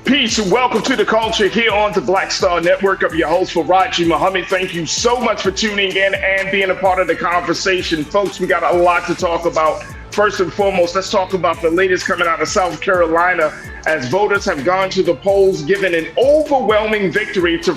Peace and welcome to the culture here on the Black Star Network. I'm your host, Farajii Muhammad. Thank you so much for tuning in and being a part of the conversation. Folks, we got a lot to talk about. First and foremost, let's talk about the latest coming out of South Carolina as voters have gone to the polls, giving an overwhelming victory to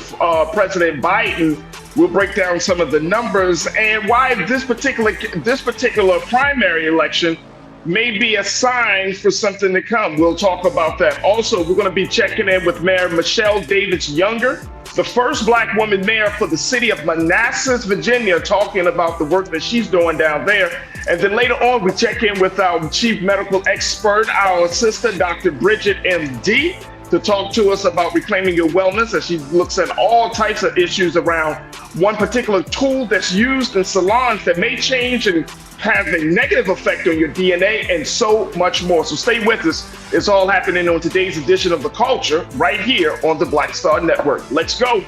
President Biden. We'll break down some of the numbers and why this particular primary election may be a sign for something to come. We'll talk about that. Also, we're going to be checking in with Mayor Michelle Davis Younger, the first Black woman mayor for the city of Manassas, Virginia, talking about the work that she's doing down there. And then later on, we check in with our chief medical expert, our assistant, Dr. Bridget M.D., to talk to us about reclaiming your wellness as she looks at all types of issues around one particular tool that's used in salons that may change and have a negative effect on your DNA and so much more. So stay with us. It's all happening on today's edition of The Culture right here on the Black Star Network. Let's go.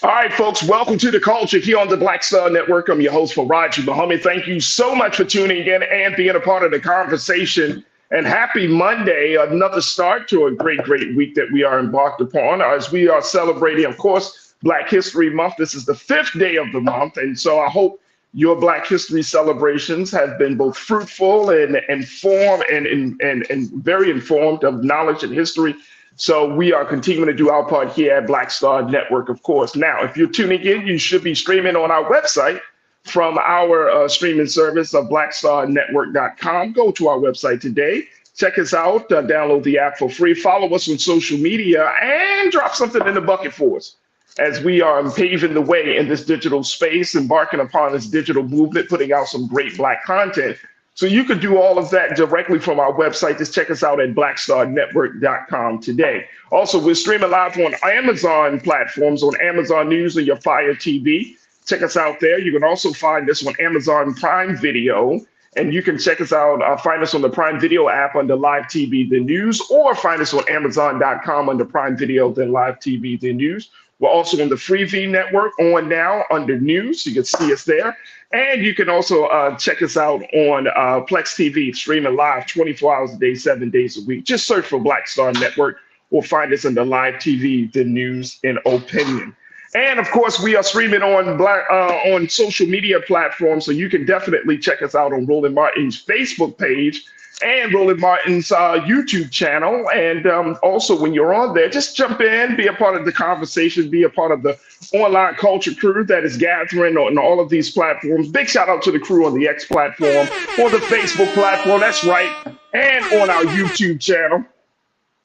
All right, folks, welcome to the culture here on the Black Star Network. I'm your host, Farajii Muhammad. Thank you so much for tuning in and being a part of the conversation. And happy Monday, another start to a great week that we are embarked upon as we are celebrating, of course, Black History Month. This is the 5th day of the month. And so I hope your Black History celebrations have been both fruitful and informed and very informed of knowledge and history. So we are continuing to do our part here at Black Star Network, of course. Now, if you're tuning in, you should be streaming on our website from our streaming service of blackstarnetwork.com. Go to our website today. Check us out. Download the app for free. Follow us on social media and drop something in the bucket for us as we are paving the way in this digital space, embarking upon this digital movement, putting out some great Black content. So you could do all of that directly from our website. Just check us out at blackstarnetwork.com today. Also, we're streaming live on Amazon platforms, on Amazon News or your Fire TV. Check us out there. You can also find us on Amazon Prime Video. And you can check us out, find us on the Prime Video app under Live TV, The News, or find us on Amazon.com under Prime Video, then Live TV, The News. We're also on the Freevee network on now under News. You can see us there. And you can also check us out on Plex TV, streaming live 24 hours a day, 7 days a week. Just search for Black Star Network or find us under Live TV, The News, and Opinion. And of course, we are streaming on social media platforms, so you can definitely check us out on Roland Martin's Facebook page and Roland Martin's YouTube channel. And also, when you're on there, just jump in, be a part of the conversation, be a part of the online culture crew that is gathering on all of these platforms. Big shout out to the crew on the X platform, on the Facebook platform, that's right, and on our YouTube channel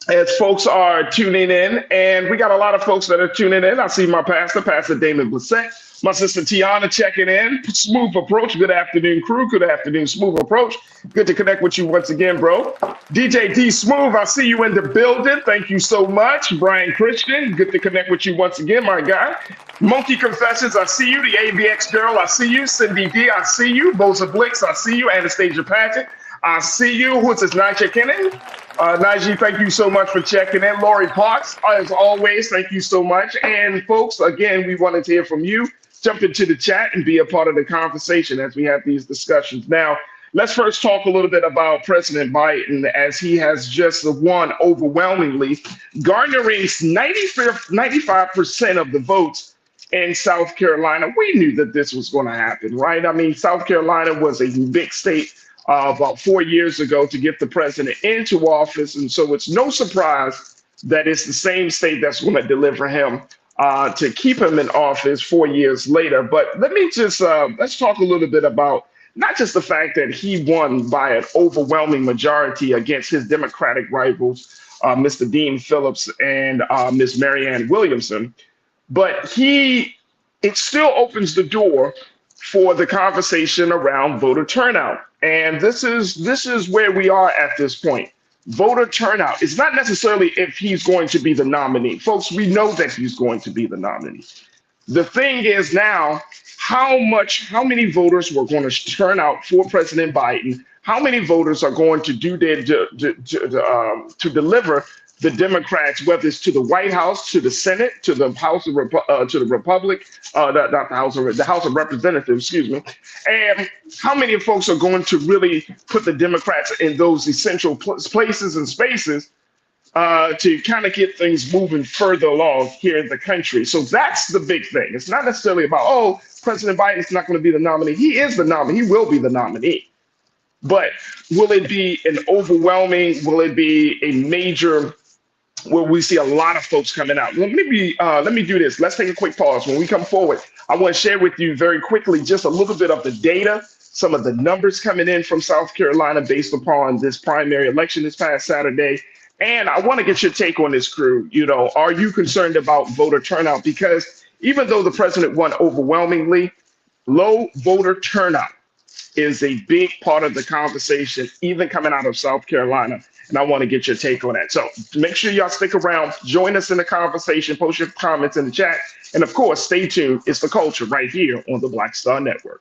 as folks are tuning in. And we got a lot of folks that are tuning in. I see my Pastor Damon Blissett, my sister Tiana checking in. Smooth Approach. Good afternoon, crew. Good afternoon, Smooth Approach. Good to connect with you once again, bro. DJ D Smooth, I see you in the building. Thank you so much. Brian Christian, good to connect with you once again, my guy. Monkey Confessions, I see you. The ABX Girl, I see you. Cindy D, I see you. Boza Blix, I see you. Anastasia Paget, I see you. Who's this? Nigel Kennan. Najee, thank you so much for checking in. Lori Parks, as always, thank you so much. And folks, again, we wanted to hear from you. Jump into the chat and be a part of the conversation as we have these discussions. Now, let's first talk a little bit about President Biden, as he has just won overwhelmingly, garnering 95% of the votes in South Carolina. We knew that this was going to happen, right? I mean, South Carolina was a big state about 4 years ago to get the president into office. And so it's no surprise that it's the same state that's going to deliver him to keep him in office 4 years later. But let me just, let's talk a little bit about not just the fact that he won by an overwhelming majority against his Democratic rivals, Mr. Dean Phillips and Ms. Marianne Williamson, but it still opens the door for the conversation around voter turnout. And this is where we are at this point. Voter turnout. It's not necessarily if he's going to be the nominee. Folks, we know that he's going to be the nominee. The thing is now, how many voters were going to turn out for President Biden? How many voters are going to do their to deliver the Democrats, whether it's to the White House, to the Senate, to the to the Republic, not the House of Representatives, excuse me, and how many folks are going to really put the Democrats in those essential places and spaces to kind of get things moving further along here in the country. So that's the big thing. It's not necessarily about, oh, President Biden is not going to be the nominee. He is the nominee. He will be the nominee. But will it be an overwhelming, will it be a major, where we see a lot of folks coming out? Let me do this. Let's take a quick pause. When we come forward, I want to share with you very quickly just a little bit of the data, some of the numbers coming in from South Carolina based upon this primary election this past Saturday. And I want to get your take on this, crew. You know, are you concerned about voter turnout? Because even though the president won overwhelmingly, low voter turnout is a big part of the conversation, even coming out of South Carolina. And I want to get your take on that. So make sure y'all stick around, join us in the conversation, post your comments in the chat. And of course, stay tuned. It's The Culture right here on the Black Star Network.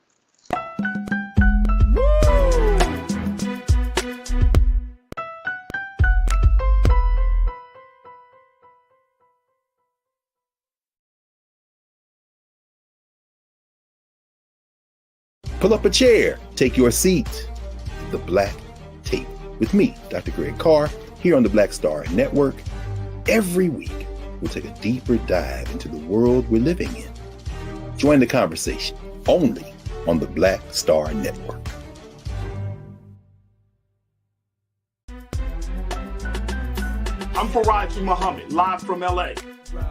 Pull up a chair, take your seat. The Black Tape with me, Dr. Greg Carr, here on the Black Star Network. Every week, we'll take a deeper dive into the world we're living in. Join the conversation only on the Black Star Network. I'm Farajii Muhammad, live from LA.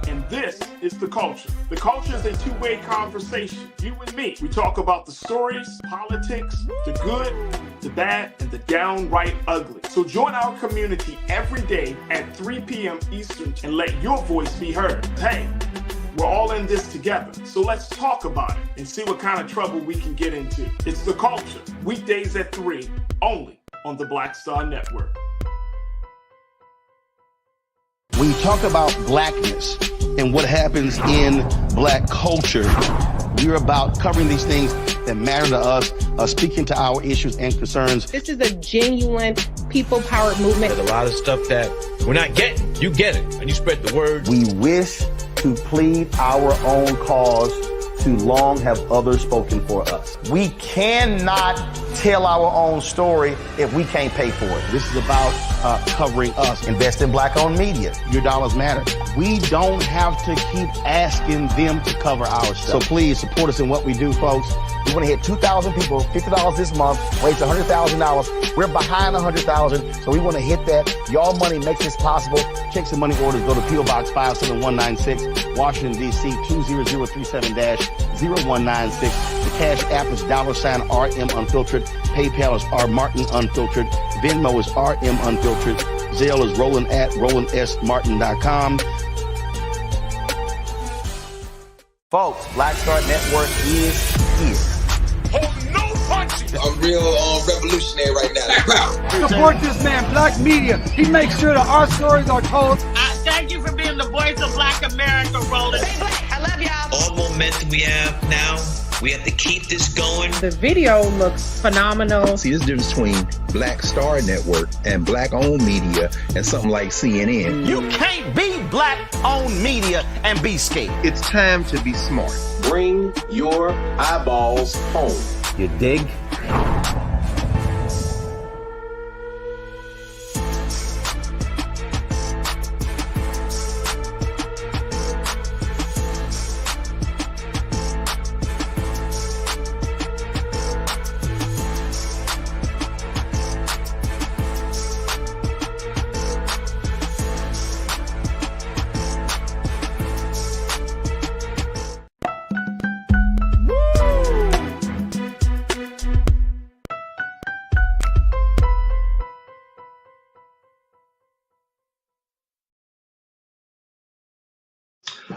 And this is The Culture. The Culture is a two-way conversation. You and me. We talk about the stories, politics, the good, the bad, and the downright ugly. So join our community every day at 3 p.m. Eastern and let your voice be heard. Hey, we're all in this together. So let's talk about it and see what kind of trouble we can get into. It's The Culture. Weekdays at 3, only on the Black Star Network. When you talk about blackness and what happens in black culture, we're about covering these things that matter to us, speaking to our issues and concerns. This is a genuine people-powered movement. There's a lot of stuff that we're not getting. You get it, and you spread the word. We wish to plead our own cause. Too long have others spoken for us. We cannot tell our own story if we can't pay for it. This is about covering us. Invest in black-owned media. Your dollars matter. We don't have to keep asking them to cover our stuff. So please support us in what we do, folks. We want to hit 2,000 people, $50 this month, raise $100,000. We're behind 100,000, so we want to hit that. Y'all money makes this possible. Check some money orders. Go to P.O. Box 57196, Washington, D.C. 20037-0196. The Cash App is $RM Unfiltered. PayPal is R Martin Unfiltered. Venmo is RM Unfiltered. Zelle is Roland at RolandSMartin.com. Folks, Black Star Network is here. I'm real revolutionary right now. Support this man, Black Media. He makes sure that our stories are told. Thank you for being the voice of Black America, Roland. Stay black. I love y'all. All momentum we have now, we have to keep this going. The video looks phenomenal. See, this difference between Black Star Network and black-owned media and something like CNN. You can't be black-owned media and be scared. It's time to be smart. Bring your eyeballs home. You dig?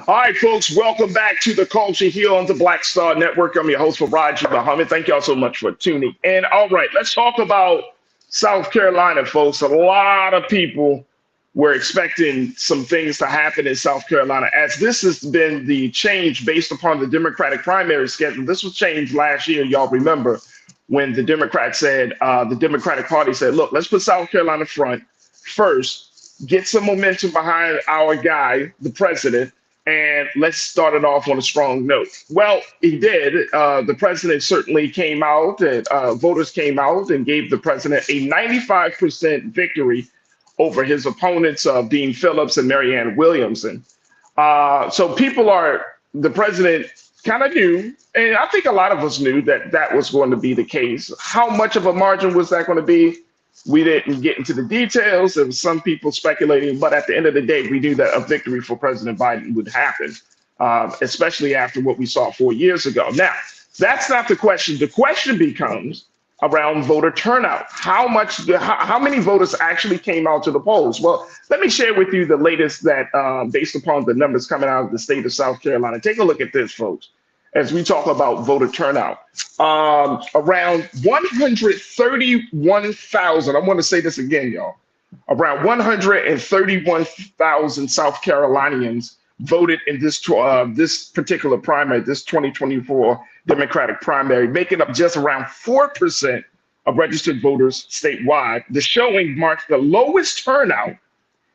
All right, folks, welcome back to The Culture here on the Black Star Network. I'm your host, Farajii Muhammad. Thank y'all so much for tuning in. All right, let's talk about South Carolina, folks. A lot of people we're expecting some things to happen in South Carolina, as this has been the change based upon the Democratic primary schedule. This was changed last year, y'all remember, when the Democrats said, the Democratic Party said, look, let's put South Carolina front first, get some momentum behind our guy, the president, and let's start it off on a strong note. Well, he did. The president certainly came out, and voters came out and gave the president a 95% victory over his opponents, Dean Phillips and Marianne Williamson. So the president kind of knew, and I think a lot of us knew that that was going to be the case. How much of a margin was that going to be? We didn't get into the details. There was some people speculating, but at the end of the day, we knew that a victory for President Biden would happen, especially after what we saw 4 years ago. Now, that's not the question. The question becomes around voter turnout. How many voters actually came out to the polls? Well, let me share with you the latest that, based upon the numbers coming out of the state of South Carolina. Take a look at this, folks, as we talk about voter turnout. Around 131,000, I want to say this again, y'all. Around 131,000 South Carolinians voted in this particular primary, this 2024 Democratic primary, making up just around 4% of registered voters statewide. The showing marks the lowest turnout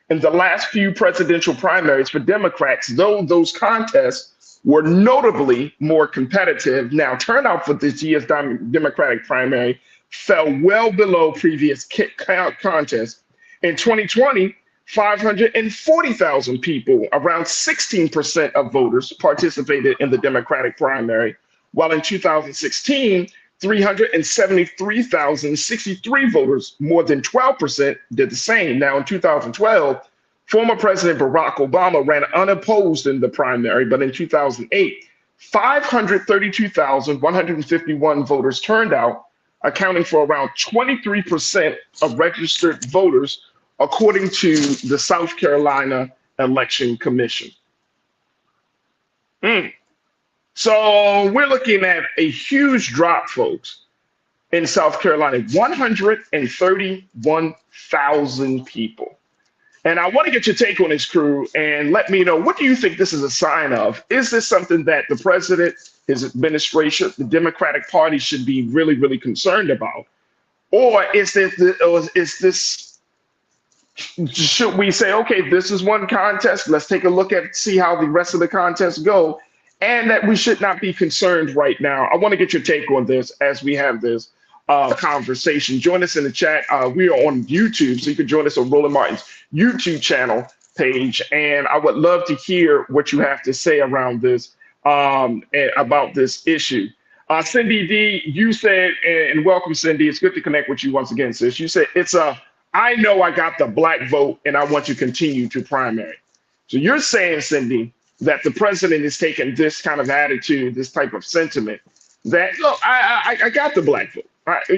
in the last few presidential primaries for Democrats, though those contests were notably more competitive. Now, turnout for this year's Democratic primary fell well below previous contests. In 2020, 540,000 people, around 16% of voters, participated in the Democratic primary, while in 2016, 373,063 voters, more than 12%, did the same. Now, in 2012, former President Barack Obama ran unopposed in the primary, but in 2008, 532,151 voters turned out, accounting for around 23% of registered voters, according to the South Carolina Election Commission. So we're looking at a huge drop, folks, in South Carolina, 131,000 people. And I want to get your take on this, crew, and let me know, what do you think this is a sign of? Is this something that the president, his administration, the Democratic Party should be really, really concerned about? Or should we say, okay, this is one contest, let's take a look at, see how the rest of the contests go, and that we should not be concerned right now? I want to get your take on this as we have this conversation. Join us in the chat. We are on YouTube, so you can join us on Roland Martin's YouTube channel page, and I would love to hear what you have to say around this, about this issue. Cindy D, you said, and welcome, Cindy. It's good to connect with you once again, sis. You said, I know I got the black vote, and I want to continue to primary. So you're saying, Cindy, that the president is taking this kind of attitude, this type of sentiment, that, look, I got the black vote.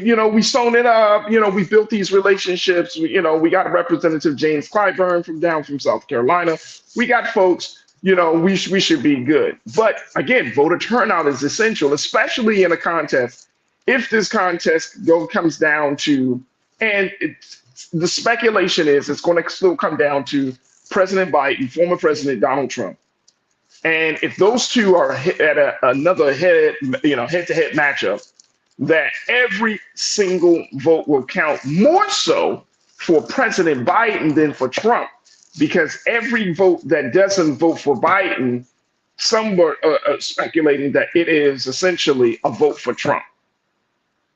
We sewn it up. We built these relationships. We got Representative James Clyburn from South Carolina. We got folks, we should be good. But again, voter turnout is essential, especially in a contest. If this contest comes down to, and the speculation is it's going to still come down to President Biden, former President Donald Trump. And if those two are at another head-to-head matchup, that every single vote will count, more so for President Biden than for Trump, because every vote that doesn't vote for Biden, some were speculating that it is essentially a vote for Trump,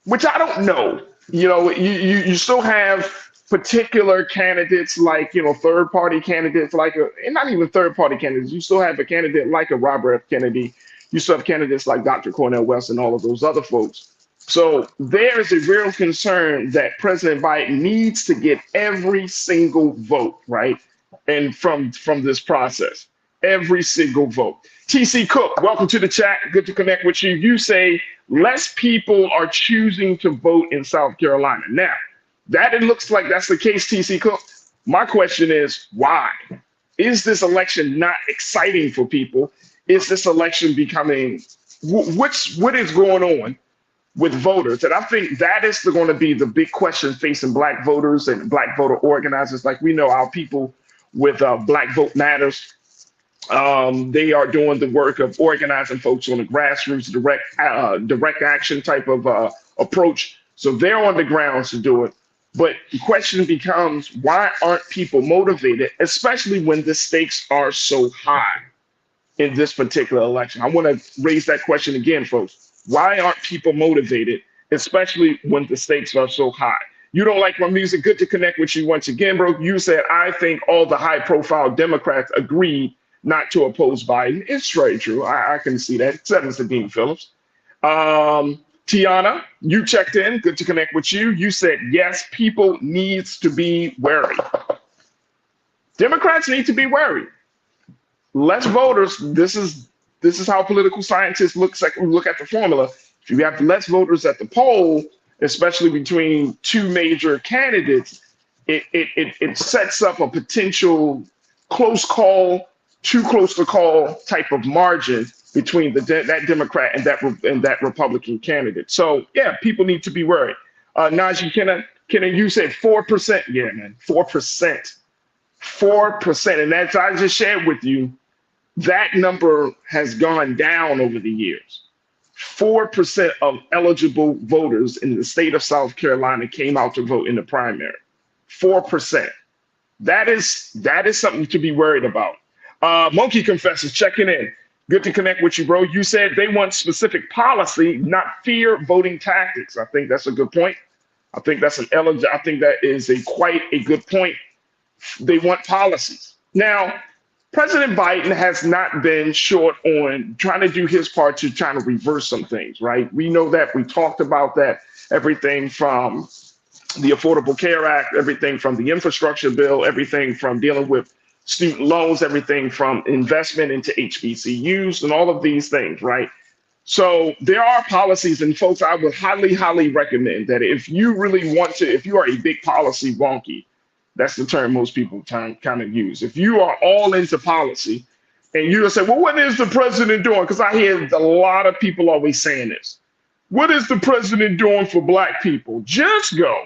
which I don't know. You still have particular candidates like, third-party candidates and not even third-party candidates. You still have a candidate like a Robert F. Kennedy. You still have candidates like Dr. Cornel West and all of those other folks. So there is a real concern that President Biden needs to get every single vote, right? And from this process, every single vote. TC Cook, welcome to the chat. Good to connect with you. You say less people are choosing to vote in South Carolina. Now, that it looks like that's the case, TC Cook. My question is, why? Is this election not exciting for people? Is this election becoming, what is going on with voters. And I think that is going to be the big question facing Black voters and Black voter organizers. Like we know our people with Black Vote Matters, they are doing the work of organizing folks on the grassroots, direct action type of approach. So they're on the ground to do it. But the question becomes, why aren't people motivated, especially when the stakes are so high in this particular election? I want to raise that question again, folks. Why aren't people motivated, especially when the stakes are so high? You don't like my music? Good to connect with you once again, bro. You said, I think all the high-profile Democrats agreed not to oppose Biden. It's very true. I can see that. Seven to Dean Phillips. Tiana, you checked in. Good to connect with you. You said, yes, people needs to be wary. Democrats need to be wary. Less voters. This is how political scientists look at the formula. If you have less voters at the poll, especially between two major candidates, it sets up a potential close call, too close to call type of margin between that Democrat and that Republican candidate. So yeah, people need to be worried. Najee, Kenna, you said 4%. Yeah, man, 4%. 4%. And as I just shared with you, that number has gone down over the years. 4% of eligible voters in the state of South Carolina came out to vote in the primary. 4%. That is something to be worried about. Monkey Confessors checking in. Good to connect with you, bro. You said they want specific policy, not fear voting tactics. I think that's a good point. I think that is quite a good point. They want policies. Now, President Biden has not been short on trying to do his part to trying to reverse some things, right? We know that. We talked about that. Everything from the Affordable Care Act, everything from the infrastructure bill, everything from dealing with student loans, everything from investment into HBCUs and all of these things, right? So there are policies, and folks, I would highly, highly recommend that if you really want to, if you are a big policy wonky, that's the term most people kind of use. If you are all into policy and you just say, well, what is the president doing? Because I hear a lot of people always saying this. What is the president doing for Black people? Just go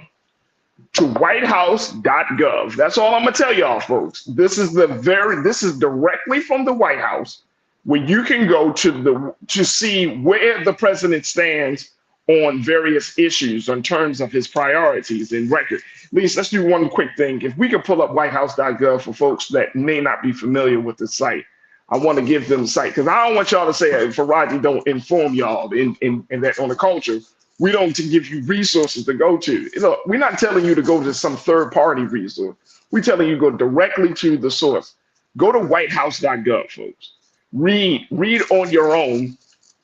to whitehouse.gov. That's all I'm gonna tell y'all, folks. This is directly from the White House, where you can go to see where the president stands on various issues in terms of his priorities and record. Lisa, let's do one quick thing. If we could pull up whitehouse.gov for folks that may not be familiar with the site, I want to give them the site because I don't want y'all to say Farajii don't inform y'all in that on the culture. We don't give you resources to go to. Look, we're not telling you to go to some third-party resource. We're telling you go directly to the source. Go to whitehouse.gov, folks. Read on your own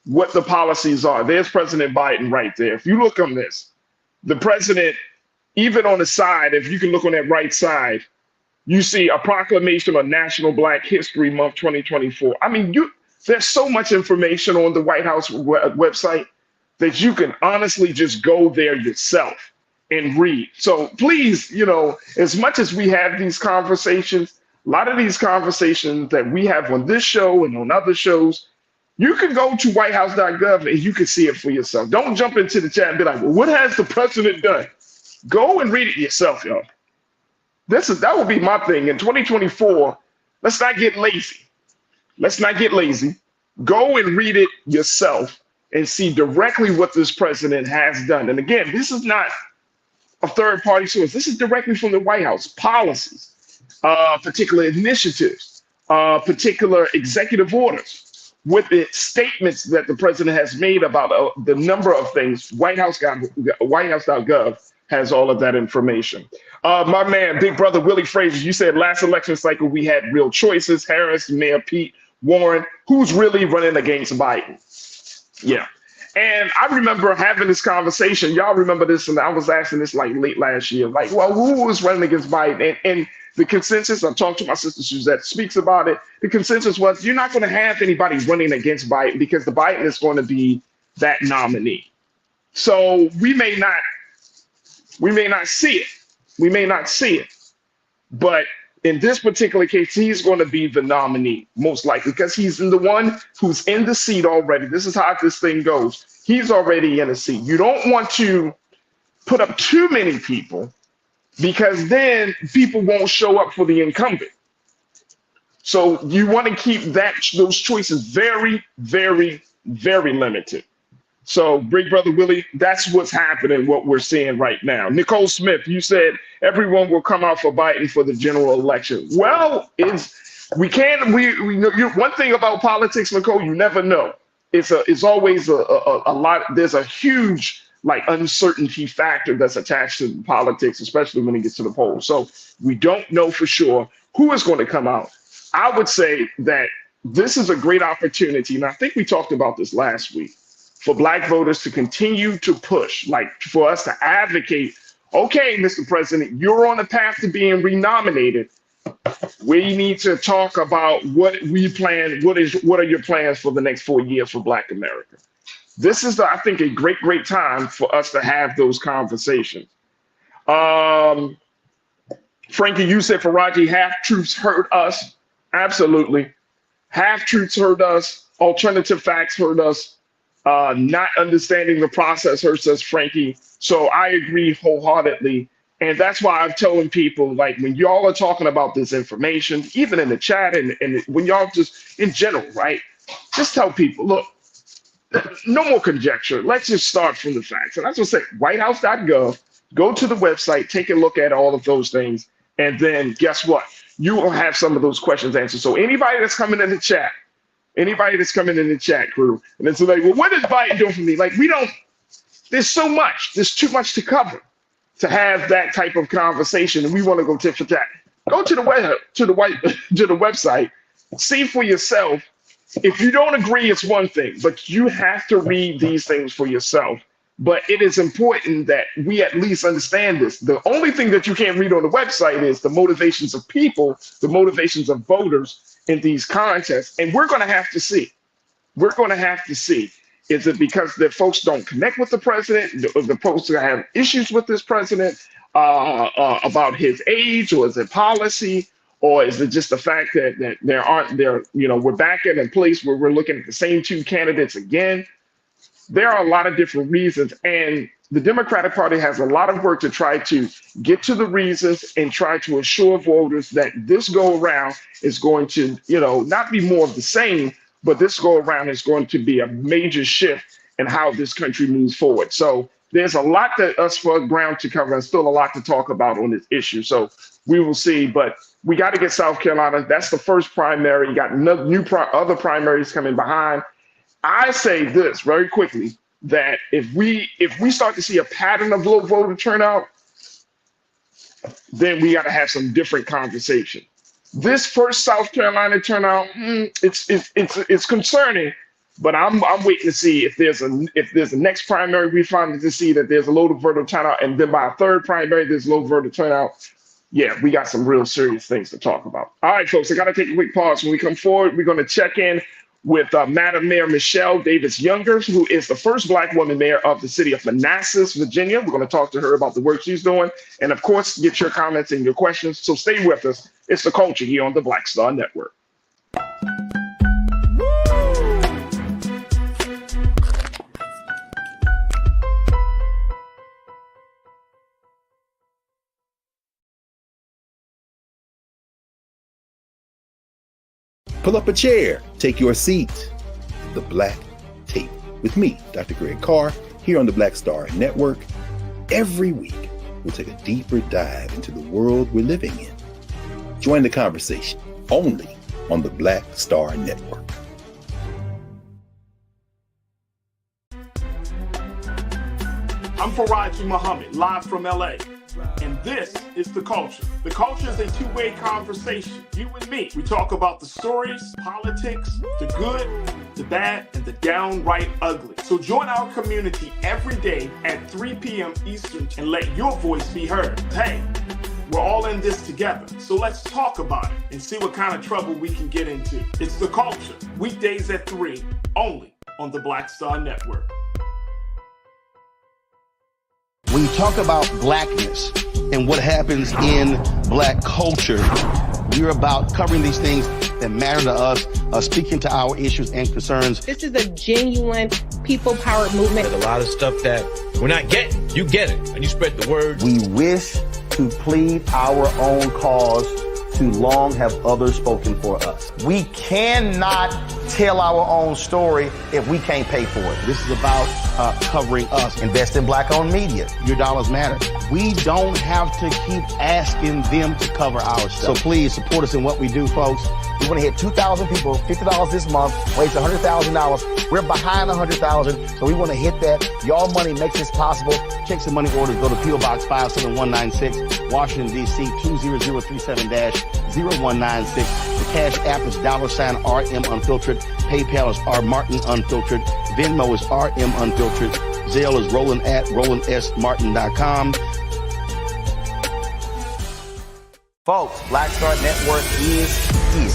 what the policies are. There's President Biden right there. If you look on this, the president, even on the side, if you can look on that right side, you see a proclamation of National Black History Month 2024. I mean, there's so much information on the White House website that you can honestly just go there yourself and read. So please, as much as we have these conversations, a lot of these conversations that we have on this show and on other shows, you can go to whitehouse.gov and you can see it for yourself. Don't jump into the chat and be like, well, what has the president done? Go and read it yourself, y'all. That would be my thing. In 2024, let's not get lazy. Let's not get lazy. Go and read it yourself and see directly what this president has done. And again, this is not a third-party source. This is directly from the White House. Policies, particular initiatives, particular executive orders, with the statements that the president has made about the number of things. Whitehouse.gov has all of that information. My man, big brother Willie Frazier, you said last election cycle we had real choices. Harris, Mayor Pete, Warren. Who's really running against Biden? Yeah. And I remember having this conversation. Y'all remember this, and I was asking this like late last year. Like, well, who was running against Biden? And the consensus, I talked to my sister Suzette speaks about it. The consensus was you're not going to have anybody running against Biden because the Biden is going to be that nominee. So we may not see it. We may not see it. But In this particular case, he's going to be the nominee, most likely, because he's the one who's in the seat already. This is how this thing goes. He's already in a seat. You don't want to put up too many people because then people won't show up for the incumbent. So you want to keep those choices very, very, very limited. So, Big Brother Willie, that's what's happening, what we're seeing right now. Nicole Smith, you said everyone will come out for Biden for the general election. Well, we know one thing about politics, Nicole, you never know. It's always a lot. There's a huge uncertainty factor that's attached to politics, especially when it gets to the polls. So we don't know for sure who is going to come out. I would say that this is a great opportunity, and I think we talked about this last week, for Black voters to continue to push, for us to advocate, okay, Mr. President, you're on the path to being renominated. We need to talk about what we plan, what are your plans for the next 4 years for Black America? This is, I think, a great, great time for us to have those conversations. Frankie, you said Farajii, half-truths hurt us. Absolutely. Half-truths hurt us. Alternative facts hurt us. Not understanding the process hurts us, Frankie. So I agree wholeheartedly. And that's why I'm telling people, when y'all are talking about this information, even in the chat and when y'all just in general, right? Just tell people, look, no more conjecture. Let's just start from the facts. And that's what I say, whitehouse.gov, go to the website, take a look at all of those things. And then guess what? You will have some of those questions answered. So anybody that's coming in the chat, crew, and then so well, what is Biden doing for me? There's so much, there's too much to cover to have that type of conversation, and we want to go tit for tat. Go to the website, see for yourself. If you don't agree, it's one thing, but you have to read these things for yourself. But it is important that we at least understand this. The only thing that you can't read on the website is the motivations of people, the motivations of voters in these contests. And we're going to have to see. Is it because the folks don't connect with the president, the folks that have issues with this president about his age, or is it policy, or is it just the fact that we're back in a place where we're looking at the same two candidates again? There are a lot of different reasons, and the Democratic Party has a lot of work to try to get to the reasons and try to assure voters that this go around is going to, not be more of the same, but this go around is going to be a major shift in how this country moves forward. So there's a lot that us for ground to cover and still a lot to talk about on this issue. So we will see, but we got to get South Carolina. That's the first primary. You got other primaries coming behind. I say this very quickly, that if we start to see a pattern of low voter turnout, then we got to have some different conversation. This first South Carolina turnout, it's concerning, but I'm waiting to see if there's a next primary we find to see that there's a low voter turnout, and then by a third primary there's low voter turnout. Yeah, we got some real serious things to talk about. All right, folks, I got to take a quick pause. When we come forward, we're going to check in with Madam Mayor Michelle Davis-Younger, who is the first Black woman mayor of the city of Manassas, Virginia. We're going to talk to her about the work she's doing, and of course, get your comments and your questions. So stay with us. It's The Culture here on the Black Star Network. Pull up a chair, take your seat. The Black Tape with me, Dr. Greg Carr, here on the Black Star Network. Every week, we'll take a deeper dive into the world we're living in. Join the conversation only on the Black Star Network. I'm Farajii Muhammad, live from LA. And this is The Culture. The Culture is a two-way conversation. You and me. We talk about the stories, politics, the good, the bad, and the downright ugly. So join our community every day at 3 p.m. Eastern and let your voice be heard. Hey, we're all in this together. So let's talk about it and see what kind of trouble we can get into. It's The Culture. Weekdays at 3, only on the Black Star Network. When you talk about blackness, and what happens in black culture. We're about covering these things that matter to us, speaking to our issues and concerns. This is a genuine people-powered movement. There's a lot of stuff that we're not getting. You get it, and you spread the word. We wish to plead our own cause. Too long have others spoken for us. We cannot tell our own story if we can't pay for it. This is about covering us. Invest in black-owned media. Your dollars matter. We don't have to keep asking them to cover our stuff. So please support us in what we do, folks. We want to hit 2,000 people, $50 this month, raise $100,000. We're behind 100,000, so we want to hit that. Your money makes this possible. Check some money orders. Go to P.O. Box 57196, Washington, D.C. 20037-0196. The Cash App is $RM Unfiltered. PayPal is R Martin Unfiltered. Venmo is RM Unfiltered. Zelle is Roland at RolandSMartin.com. Folks, Black Star Network is here.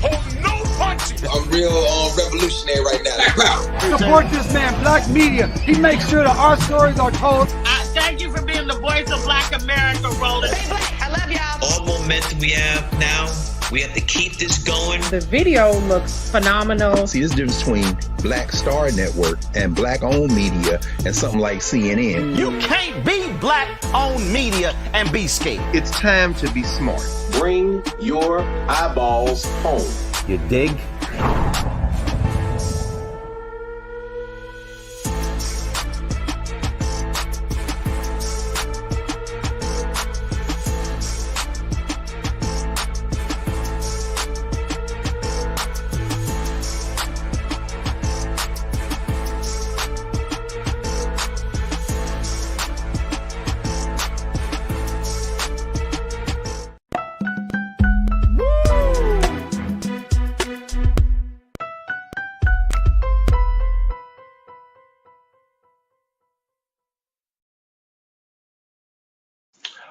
I'm real revolutionary right now. Support this man, Black Media. He makes sure that our stories are told. Thank you for being the voice of Black America, Roland. Stay black. I love y'all. All momentum we have now, we have to keep this going. The video looks phenomenal. See, this difference between Black Star Network and black-owned media and something like CNN. You can't be black-owned media and be scared. It's time to be smart. Bring your eyeballs home. You dig?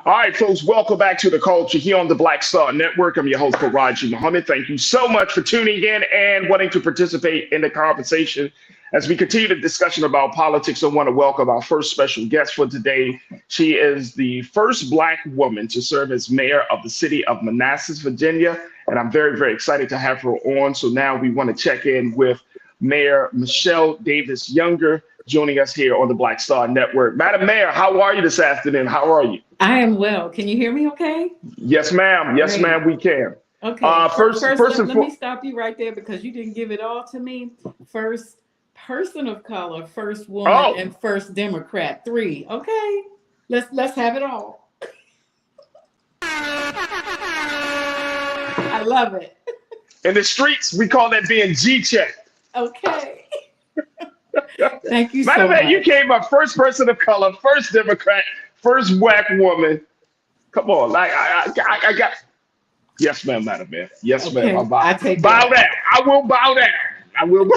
All right, folks, welcome back to The Culture here on the Black Star Network. I'm your host, Farajii Muhammad. Thank you so much for tuning in and wanting to participate in the conversation. As we continue the discussion about politics, I want to welcome our first special guest for today. She is the first Black woman to serve as mayor of the city of Manassas, Virginia, and I'm very, very excited to have her on. So now we want to check in with Mayor Michelle Davis Younger, joining us here on the Black Star Network. Madam Mayor, how are you this afternoon? How are you? I am well. Can you hear me okay? Yes, ma'am. Yes, Great. ma'am, we can. Okay. First, let me stop you right there because you didn't give it all to me. First person of color, first woman, and first Democrat. 3. Okay. Let's have it all. I love it. In the streets, we call that being G-checked. Okay. Thank you Madam so Mayor, much. you came up first person of color, first Democrat, first Black woman. Come on, I got. Yes, ma'am, Madam Mayor. Yes, Okay, ma'am. I take bow that. down. I will bow down. I will.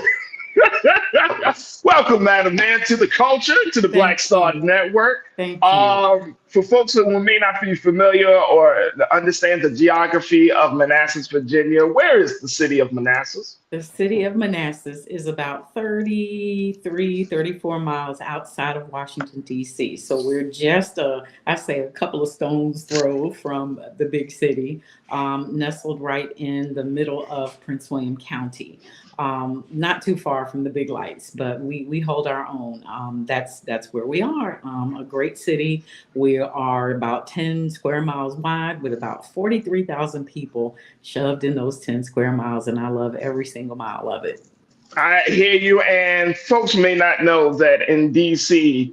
Welcome, Madam Mayor, to the culture, to the Black Star Network. Thank you. For folks who may not be familiar or understand the geography of Manassas, Virginia, where is the city of Manassas? The city of Manassas is about 34 miles outside of Washington, D.C. So we're just, I say, a couple of stones throw from the big city, nestled right in the middle of Prince William County. Not too far from the big lights, but we hold our own. That's where we are. A great city. We are about 10 square miles wide with about 43,000 people shoved in those 10 square miles, and I love every single mile of it. I hear you, and folks may not know that in DC,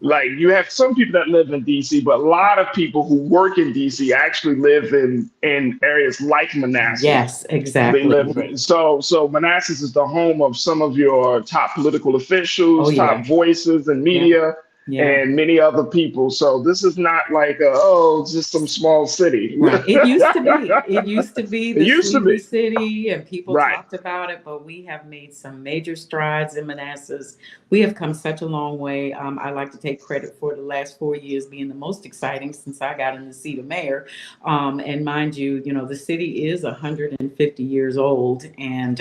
like you have some people that live in DC, but a lot of people who work in DC actually live in areas like Manassas. Yes, exactly. They live in. So Manassas is the home of some of your top political officials, top voices in media. Yeah. And many other people. So this is not like just some small city. Right. It used to be. It used to be the city, and people talked about it. But we have made some major strides in Manassas. We have come such a long way. I like to take credit for the last 4 years being the most exciting since I got in the seat of mayor. And mind you, the city is 150 years old, and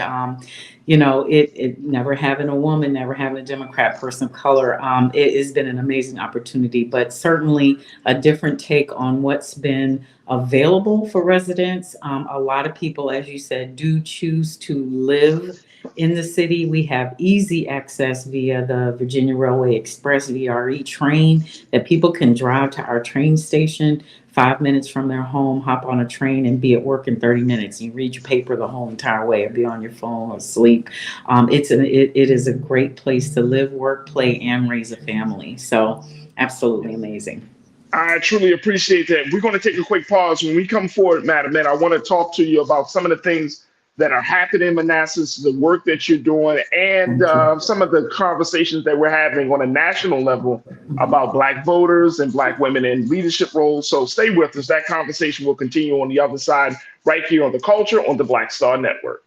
it never having a woman, never having a Democrat, person of color. It has been an amazing opportunity, but certainly a different take on what's been available for residents. A lot of people, as you said, do choose to live in the city. We have easy access via the Virginia Railway Express VRE train that people can drive to our train station 5 minutes from their home, hop on a train and be at work in 30 minutes. You read your paper the whole entire way or be on your phone or sleep. It is a great place to live, work, play, and raise a family. So absolutely amazing. I truly appreciate that. We're going to take a quick pause. When we come forward, Madam Ed, I want to talk to you about some of the things that are happening in Manassas, the work that you're doing, and some of the conversations that we're having on a national level about Black voters and Black women in leadership roles. So stay with us. That conversation will continue on the other side, right here on The Culture on the Black Star Network.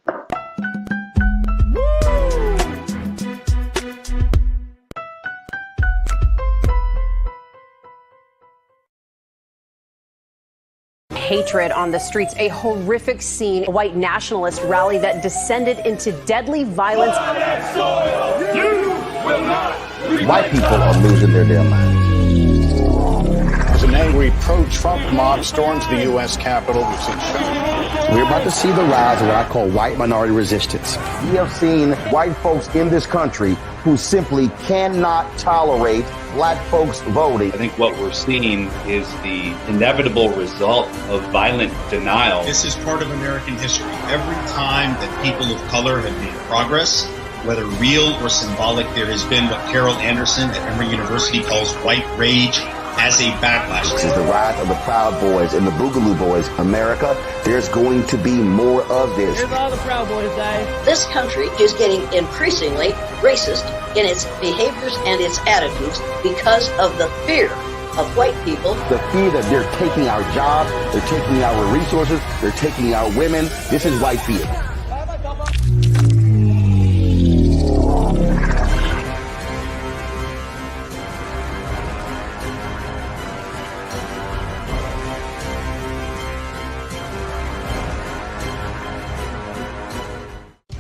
Hatred on the streets, a horrific scene, a white nationalist rally that descended into deadly violence. White people are losing their damn minds. As an angry pro-Trump mob storms the U.S. Capitol, we've seen shootings. We're about to see the rise of what I call white minority resistance. We have seen white folks in this country who simply cannot tolerate Black folks voting. I think what we're seeing is the inevitable result of violent denial. This is part of American history. Every time that people of color have made progress, whether real or symbolic, there has been what Carol Anderson at Emory University calls white rage as a backlash. This is the rise of the Proud Boys and the Boogaloo Boys. America, there's going to be more of this. Here's all the Proud Boys, guys. This country is getting increasingly racist in its behaviors and its attitudes because of the fear of white people. The fear that they're taking our jobs, they're taking our resources, they're taking our women. This is white fear.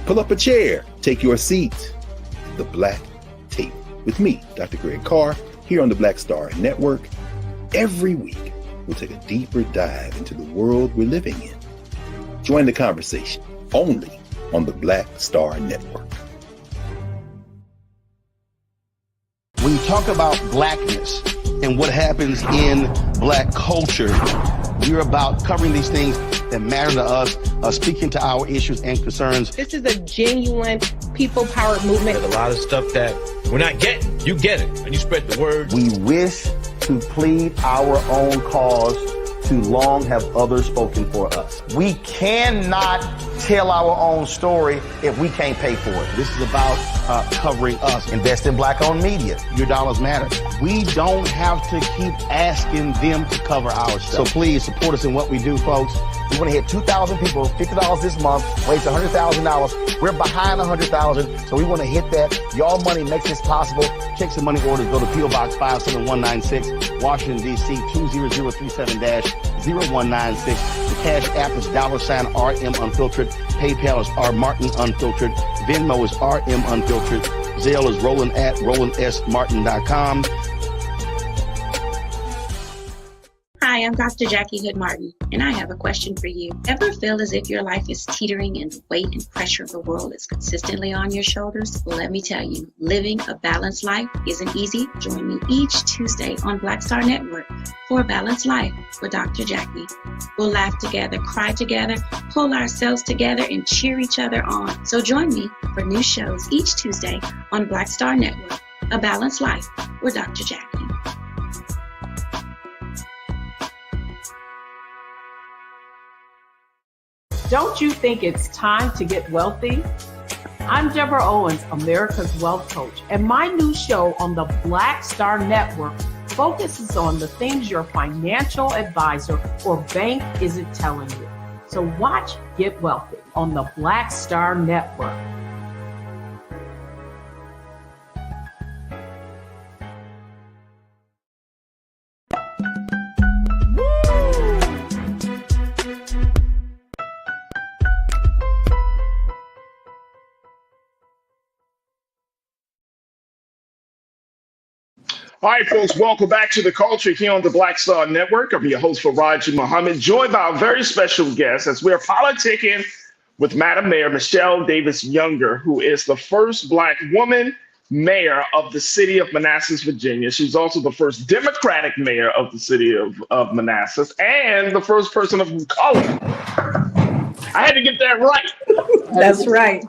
Pull up a chair, take your seat. The Black Tape with me, Dr. Greg Carr, here on the Black Star Network. Every week, we'll take a deeper dive into the world we're living in. Join the conversation only on the Black Star Network. When you talk about blackness and what happens in Black culture, we're about covering these things that matter to us, speaking to our issues and concerns. This is a genuine people-powered movement. There's a lot of stuff that we're not getting. You get it, and you spread the word. We wish to plead our own cause. Too long have others spoken for us. We cannot tell our own story if we can't pay for it. This is about covering us. Invest in Black-owned media. Your dollars matter. We don't have to keep asking them to cover our stuff. So please support us in what we do, folks. We want to hit 2,000 people, $50 this month, raise $100,000. We're behind 100,000, so we want to hit that. Y'all money makes this possible. Check some money orders. Go to P.O. Box 57196, Washington, D.C. 20037-0196. The Cash App is $RM Unfiltered. PayPal is R Martin Unfiltered. Venmo is RM Unfiltered. Zelle is Roland at RolandSMartin.com. Hi, I'm Dr. Jackie Hood Martin, and I have a question for you. Ever feel as if your life is teetering and the weight and pressure of the world is consistently on your shoulders? Well, let me tell you, living a balanced life isn't easy. Join me each Tuesday on Black Star Network for A Balanced Life with Dr. Jackie. We'll laugh together, cry together, pull ourselves together, and cheer each other on. So join me for new shows each Tuesday on Black Star Network, A Balanced Life with Dr. Jackie. Don't you think it's time to get wealthy? I'm Deborah Owens, America's Wealth Coach, and my new show on the Black Star Network focuses on the things your financial advisor or bank isn't telling you. So watch Get Wealthy on the Black Star Network. All right, folks, welcome back to the culture here on the Black Star Network. I'm your host, Farajii Muhammad, joined by a very special guest as we're politicking with Madam Mayor Michelle Davis Younger, who is the first Black woman mayor of the city of Manassas, Virginia. She's also the first Democratic mayor of the city of Manassas and the first person of color. I had to get that right. That's right.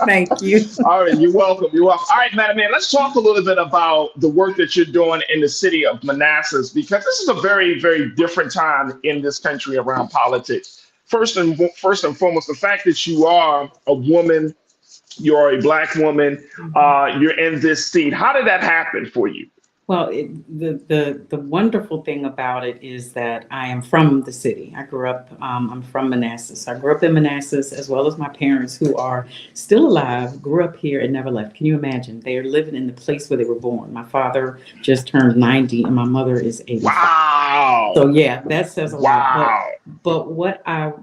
Thank you. All right, you're welcome. You're welcome. All right, Madam Mayor, let's talk a little bit about the work that you're doing in the city of Manassas, because this is a very, very different time in this country around politics. First and foremost, the fact that you are a woman, you're a Black woman, you're in this seat. How did that happen for you? Well, the wonderful thing about it is that I am from the city. I grew up, I'm from Manassas. I grew up in Manassas, as well as my parents, who are still alive, grew up here and never left. Can you imagine? They are living in the place where they were born. My father just turned 90 and my mother is 85. Wow. So yeah, that says a lot. But what I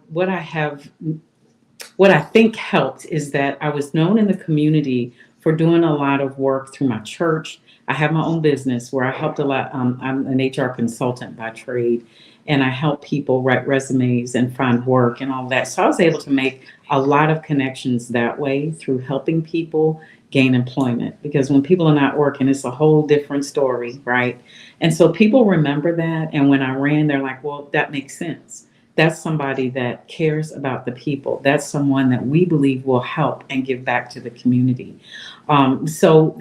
think helped is that I was known in the community for doing a lot of work through my church. I have my own business where I helped a lot. I'm an HR consultant by trade, and I help people write resumes and find work and all that. So I was able to make a lot of connections that way through helping people gain employment, because when people are not working, it's a whole different story, right? And so people remember that. And when I ran, they're like, well, that makes sense. That's somebody that cares about the people. That's someone that we believe will help and give back to the community. So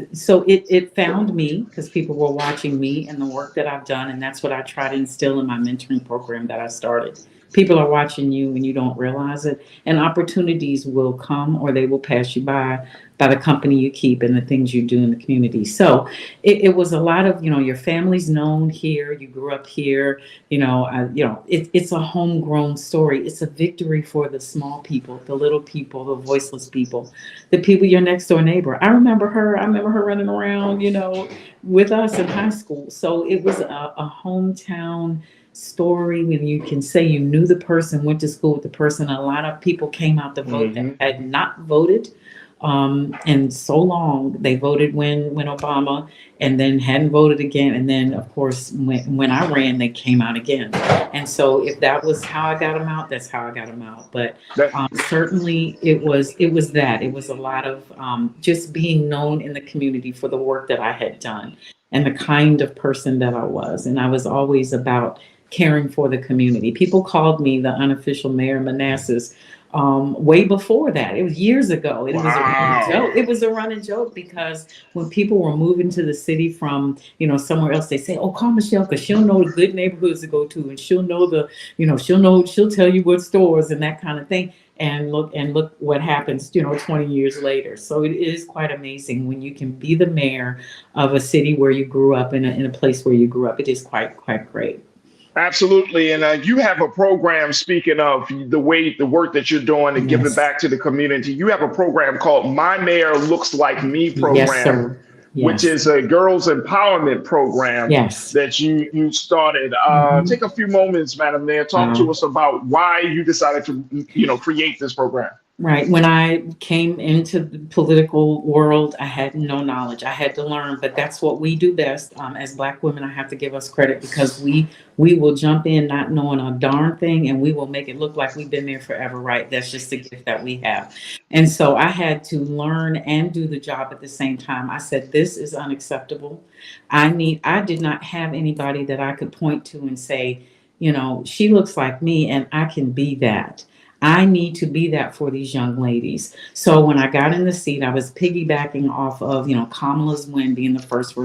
it found me because people were watching me and the work that I've done. And that's what I try to instill in my mentoring program that I started. People are watching you and you don't realize it. And opportunities will come or they will pass you by the company you keep and the things you do in the community. So it was a lot of, your family's known here, you grew up here, it's a homegrown story. It's a victory for the small people, the little people, the voiceless people, the people, your next door neighbor. I remember her running around, with us in high school. So it was a hometown story when you can say you knew the person, went to school with the person. A lot of people came out to vote that had not voted and so long. They voted when Obama, and then hadn't voted again. And then, of course, when I ran, they came out again. And so if that was how I got them out, that's how I got them out. But certainly it was that. It was a lot of just being known in the community for the work that I had done and the kind of person that I was. And I was always about caring for the community. People called me the unofficial mayor of Manassas way before that. It was years ago. It was a running joke. It was a running joke because when people were moving to the city from, somewhere else, they say, oh, call Michelle because she'll know the good neighborhoods to go to, and she'll know she'll tell you what stores and that kind of thing. And look what happens, 20 years later. So it is quite amazing when you can be the mayor of a city where you grew up, in a place where you grew up. It is quite great. Absolutely. And you have a program, speaking of the work that you're doing and giving back to the community. You have a program called My Mayor Looks Like Me program. Yes, sir. Yes. Which is a girls empowerment program that you started. Take a few moments, Madam Mayor, talk to us about why you decided to, create this program. Right. When I came into the political world, I had no knowledge. I had to learn, but that's what we do best. As Black women, I have to give us credit because we will jump in not knowing a darn thing, and we will make it look like we've been there forever, right? That's just the gift that we have. And so I had to learn and do the job at the same time. I said, this is unacceptable. I did not have anybody that I could point to and say, she looks like me and I can be that. I need to be that for these young ladies. So when I got in the seat, I was piggybacking off of, Kamala's win, being the first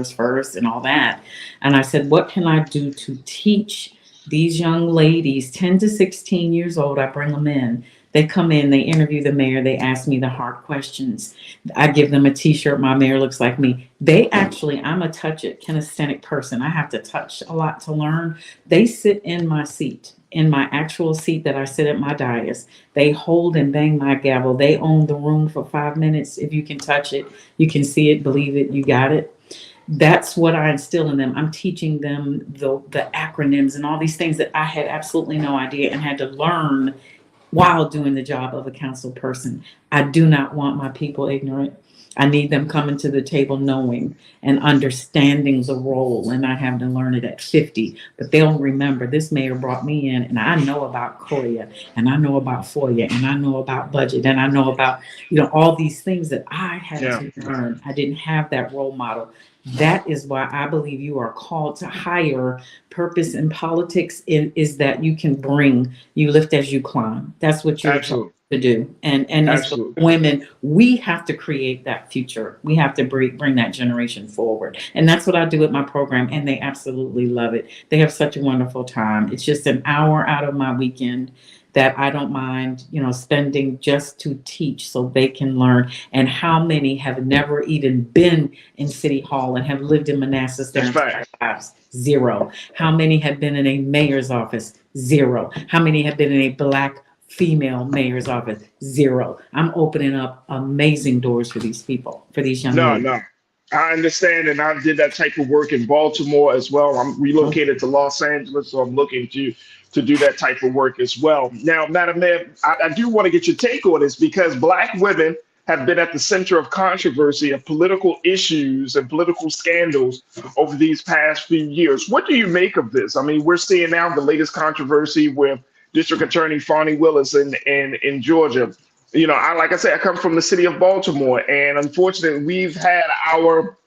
and all that. And I said, what can I do to teach these young ladies, 10 to 16 years old? I bring them in. They come in, they interview the mayor, they ask me the hard questions. I give them a t-shirt, My Mayor Looks Like Me. I'm a kinesthetic person. I have to touch a lot to learn. They sit in my seat, in my actual seat that I sit at my dais. They hold and bang my gavel. They own the room for 5 minutes. If you can touch it, you can see it, believe it, you got it. That's what I instill in them. I'm teaching them the acronyms and all these things that I had absolutely no idea and had to learn while doing the job of a council person. I do not want my people ignorant. I need them coming to the table knowing and understanding the role, and not having to learn it at 50. But they'll remember, this mayor brought me in, and I know about COIA, and I know about FOIA, and I know about budget, and I know about, all these things that I had to learn. I didn't have that role model. That is why I believe you are called to higher purpose in politics, is that you lift as you climb. That's what you're trying to do. And as women, we have to create that future. We have to bring that generation forward. And that's what I do with my program. And they absolutely love it. They have such a wonderful time. It's just an hour out of my weekend that I don't mind, spending just to teach so they can learn. And how many have never even been in City Hall and have lived in Manassas their entire lives? Zero. How many have been in a mayor's office? Zero. How many have been in a Black female mayor's office? Zero. I'm opening up amazing doors for these people, for these young ladies. No. I understand, and I did that type of work in Baltimore as well. I'm relocated to Los Angeles, so I'm looking to do that type of work as well. Now, Madam Mayor, I do want to get your take on this, because Black women have been at the center of controversy of political issues and political scandals over these past few years. What do you make of this? I mean, we're seeing now the latest controversy with District Attorney Fonnie Willis in Georgia. Like I said, I come from the city of Baltimore, and unfortunately, we've had our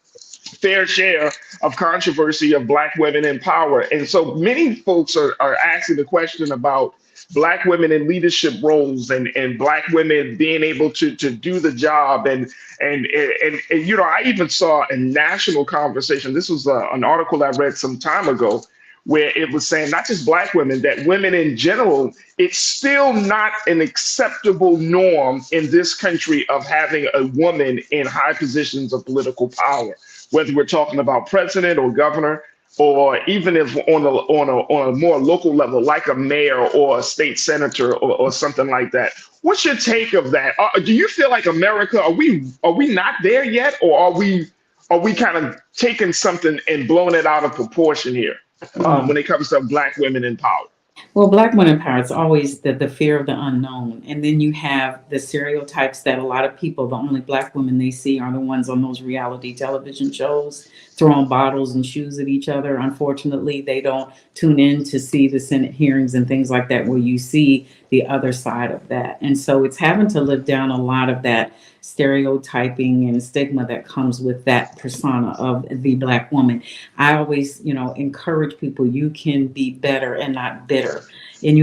fair share of controversy of Black women in power. And so many folks are asking the question about Black women in leadership roles and Black women being able to do the job. And I even saw a national conversation. This was an article I read some time ago, where it was saying not just Black women, that women in general, it's still not an acceptable norm in this country of having a woman in high positions of political power, whether we're talking about president or governor, or even if on a more local level, like a mayor or a state senator or something like that. What's your take of that? Do you feel like America, are we not there yet, or are we kind of taking something and blowing it out of proportion here? When it comes to Black women in power? Well, Black women in power, it's always the fear of the unknown. And then you have the stereotypes that a lot of people, the only Black women they see are the ones on those reality television shows, throwing bottles and shoes at each other. Unfortunately, they don't tune in to see the Senate hearings and things like that, where you see the other side of that. And so it's having to live down a lot of that stereotyping and stigma that comes with that persona of the Black woman. I always, encourage people, you can be better and not bitter. And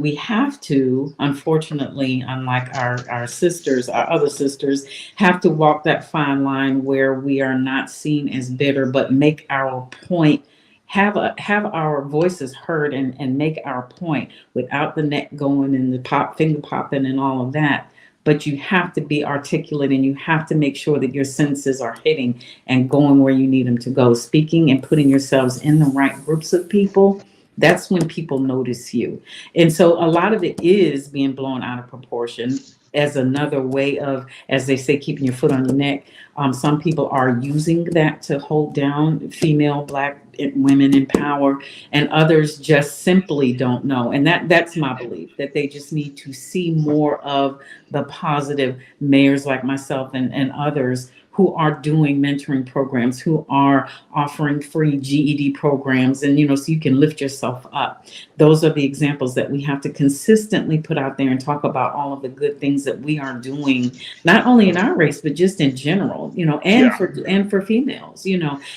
we have to, unfortunately, unlike our sisters, our other sisters, have to walk that fine line where we are not seen as bitter, but make our point, have our voices heard and make our point without the neck going and the finger popping and all of that. But you have to be articulate, and you have to make sure that your sentences are hitting and going where you need them to go. Speaking and putting yourselves in the right groups of people, that's when people notice you. And so a lot of it is being blown out of proportion as another way of, as they say, keeping your foot on your neck. Some people are using that to hold down female Black women in power, and others just simply don't know. And that's my belief, that they just need to see more of the positive mayors like myself and others who are doing mentoring programs, who are offering free GED programs, and so you can lift yourself up. Those are the examples that we have to consistently put out there and talk about all of the good things that we are doing, not only in our race, but just in general, and for females.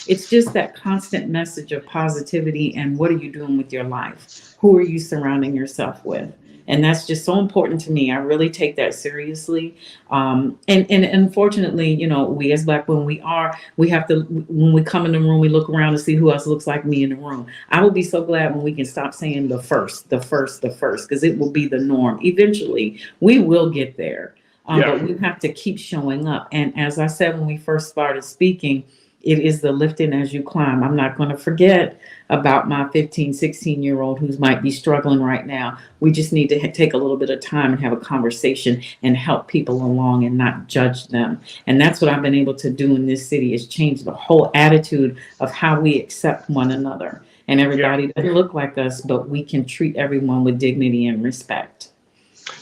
It's just that constant message of positivity, and what are you doing with your life? Who are you surrounding yourself with? And that's just so important to me. I really take that seriously. And unfortunately, we as Black women, we have to, when we come in the room, we look around to see who else looks like me in the room. I will be so glad when we can stop saying the first, because it will be the norm. Eventually, we will get there. But we have to keep showing up. And as I said, when we first started speaking, it is the lifting as you climb. I'm not going to forget about my 15, 16-year-old who might be struggling right now. We just need to take a little bit of time and have a conversation and help people along and not judge them. And that's what I've been able to do in this city, is change the whole attitude of how we accept one another. And everybody doesn't look like us, but we can treat everyone with dignity and respect.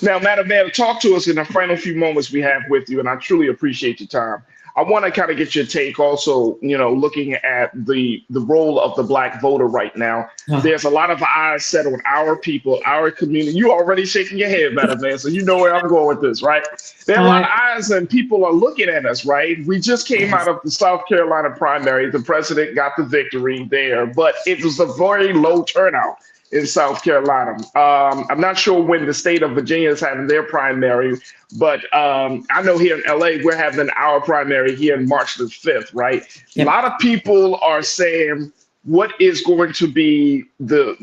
Now, Madam Mayor, talk to us in the final few moments we have with you, and I truly appreciate your time. I want to kind of get your take also, looking at the role of the Black voter right now. There's a lot of eyes set on our people, our community. You already shaking your head, Madam Man, so you know where I'm going with this, right? There are a lot of eyes and people are looking at us, right? We just came out of the South Carolina primary. The president got the victory there, but it was a very low turnout in South Carolina. I'm not sure when the state of Virginia is having their primary, but I know here in LA, we're having our primary here in March the 5th, right? Yep. A lot of people are saying, what is going to be the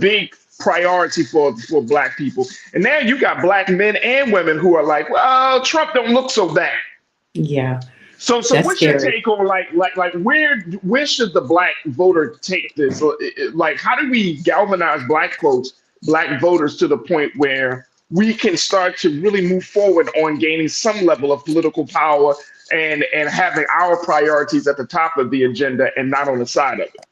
big priority for Black people? And now you got Black men and women who are like, well, Trump don't look so bad. Yeah. So what's your take on like where should the Black voter take this? Like, how do we galvanize Black folks, Black voters to the point where we can start to really move forward on gaining some level of political power and having our priorities at the top of the agenda and not on the side of it?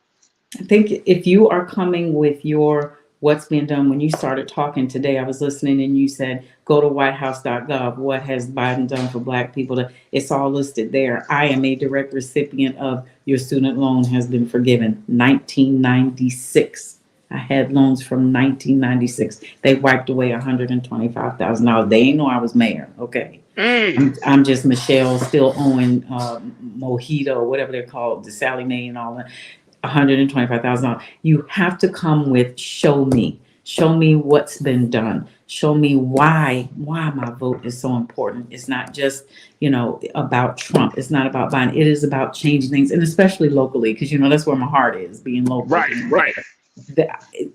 I think if you are coming with your what's being done, when you started talking today, I was listening and you said, go to whitehouse.gov. What has Biden done for Black people? It's all listed there. I am a direct recipient of your student loan has been forgiven. 1996. I had loans from 1996. They wiped away $125,000. They ain't know I was mayor. Okay. I'm just Michelle still owing Mojito, whatever they're called, the Sally Mae and all that. $125,000. You have to come with show me what's been done. Show me why my vote is so important. It's not just, about Trump. It's not about Biden. It is about changing things, and especially locally, because, that's where my heart is, being local. Right.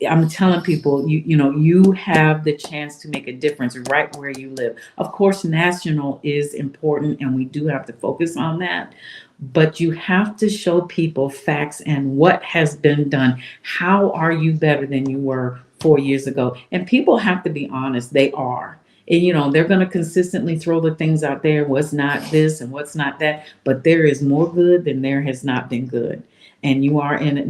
I'm telling people, you have the chance to make a difference right where you live. Of course, national is important, and we do have to focus on that. But you have to show people facts and what has been done. How are you better than you were 4 years ago? And people have to be honest. They are. And, they're going to consistently throw the things out there. What's not this and what's not that. But there is more good than there has not been good. And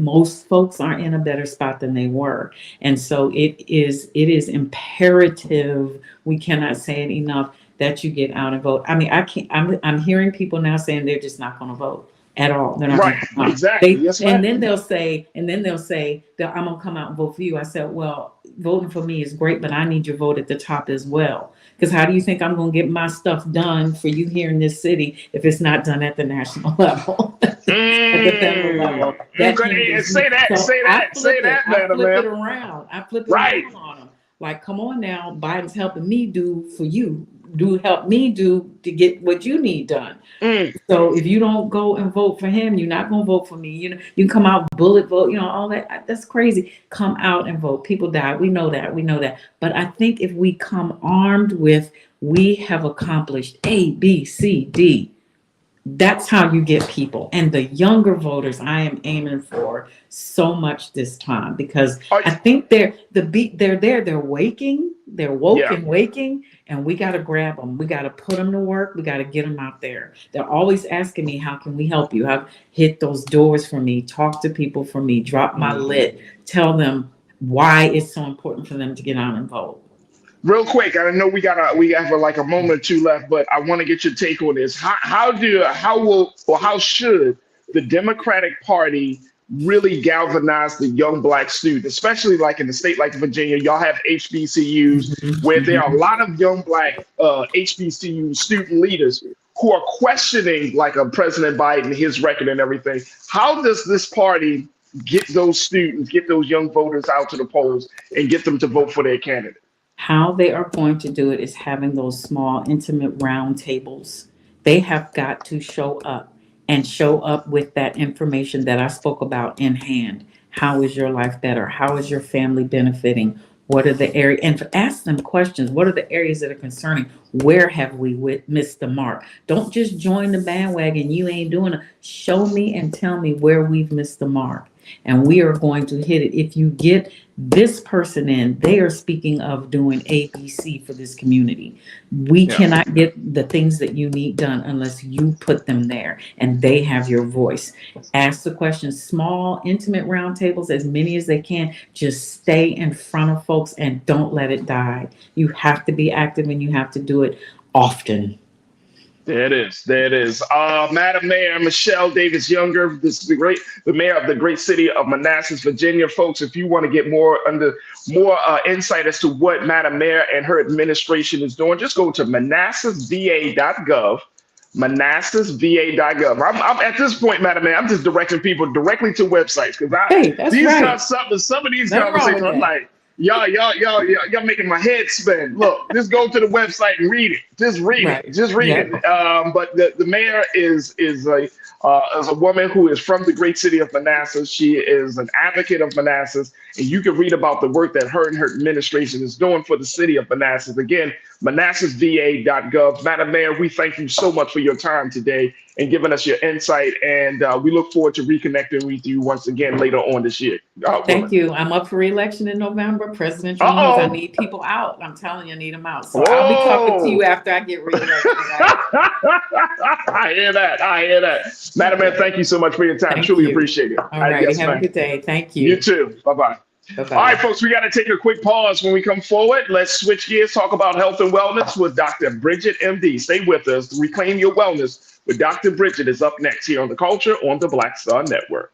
most folks are in a better spot than they were. And so it is imperative. We cannot say it enough that you get out and vote. I mean, I'm hearing people now saying they're just not going to vote at all. They're not right. Gonna exactly. Yes, and then they'll say that I'm going to come out and vote for you. I said, well, voting for me is great, but I need your vote at the top as well. Because how do you think I'm going to get my stuff done for you here in this city if it's not done at the national level? At the federal level. Say that, I flip it around. I flip it around on them. Like, come on now, Biden's helping me do for you. Help me do to get what you need done. So if you don't go and vote for him, you're not going to vote for me. You can come out, bullet vote, all that. That's crazy. Come out and vote. People die. We know that. But I think if we come armed with, we have accomplished A, B, C, D, that's how you get people. And the younger voters, I am aiming for so much this time because I think they're there. They're waking. They're woke and waking, and we got to grab them. We got to put them to work. We got to get them out there. They're always asking me, how can we help you? Hit those doors for me. Talk to people for me. Drop my lit. Tell them why it's so important for them to get out and vote. Real quick, I know we have like a moment or two left, but I want to get your take on this. How should the Democratic Party really galvanize the young Black student, especially like in a state like Virginia? Y'all have HBCUs where there are a lot of young Black HBCU student leaders who are questioning like a President Biden, his record and everything. How does this party get those students, get those young voters out to the polls and get them to vote for their candidate? How they are going to do it is having those small, intimate round tables. They have got to show up with that information that I spoke about in hand. How is your life better? How is your family benefiting? What are the areas? And ask them questions. What are the areas that are concerning? Where have we missed the mark? Don't just join the bandwagon. You ain't doing it. Show me and tell me where we've missed the mark. And we are going to hit it. If you get this person in, they are speaking of doing ABC for this community. We cannot get the things that you need done unless you put them there and they have your voice. Ask the questions, small, intimate roundtables, as many as they can. Just stay in front of folks and don't let it die. You have to be active and you have to do it often. There it is. There it is. Madam Mayor Michelle Davis Younger, this is the mayor of the great city of Manassas, Virginia. Folks, if you want to get more insight as to what Madam Mayor and her administration is doing, just go to manassasva.gov. manassasva.gov. I'm at this point, Madam Mayor, I'm just directing people directly to websites because some of these conversations, I'm like, y'all making my head spin. Look, just go to the website and read it. Just read it. Just read it. But the mayor is a woman who is from the great city of Manassas. She is an advocate of Manassas, and you can read about the work that her and her administration is doing for the city of Manassas. Again, manassasva.gov. Madam Mayor, we thank you so much for your time today and giving us your insight, and we look forward to reconnecting with you once again later on this year. Thank you. I'm up for re-election in November. Presidential rules. I need people out. I'm telling you, I need them out. So I'll be talking to you after I get re-elected. I hear that. Madam Mayor, thank you so much for your time. Truly appreciate it. All right. Yes, have a good day. Thank you. You too. Bye-bye. All right, folks, we got to take a quick pause. When we come forward, let's switch gears, talk about health and wellness with Dr. Bridget, MD. Stay with us. Reclaim Your Wellness with Dr. Bridget is up next here on The Culture on the Black Star Network.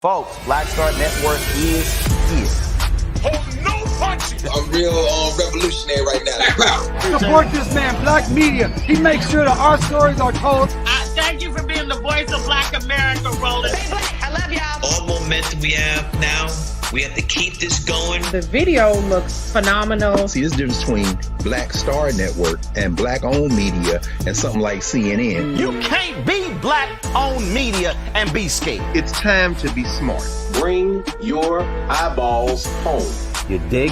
Folks, Black Star Network is here. I'm real revolutionary right now. Support this man, Black Media. He makes sure that our stories are told. Thank you for being the voice of Black America, Roland. I love y'all. All momentum we have now, we have to keep this going. The video looks phenomenal. See, this difference between Black Star Network and Black-owned media and something like CNN. You can't be Black-owned media and be scared. It's time to be smart. Bring your eyeballs home. You dig?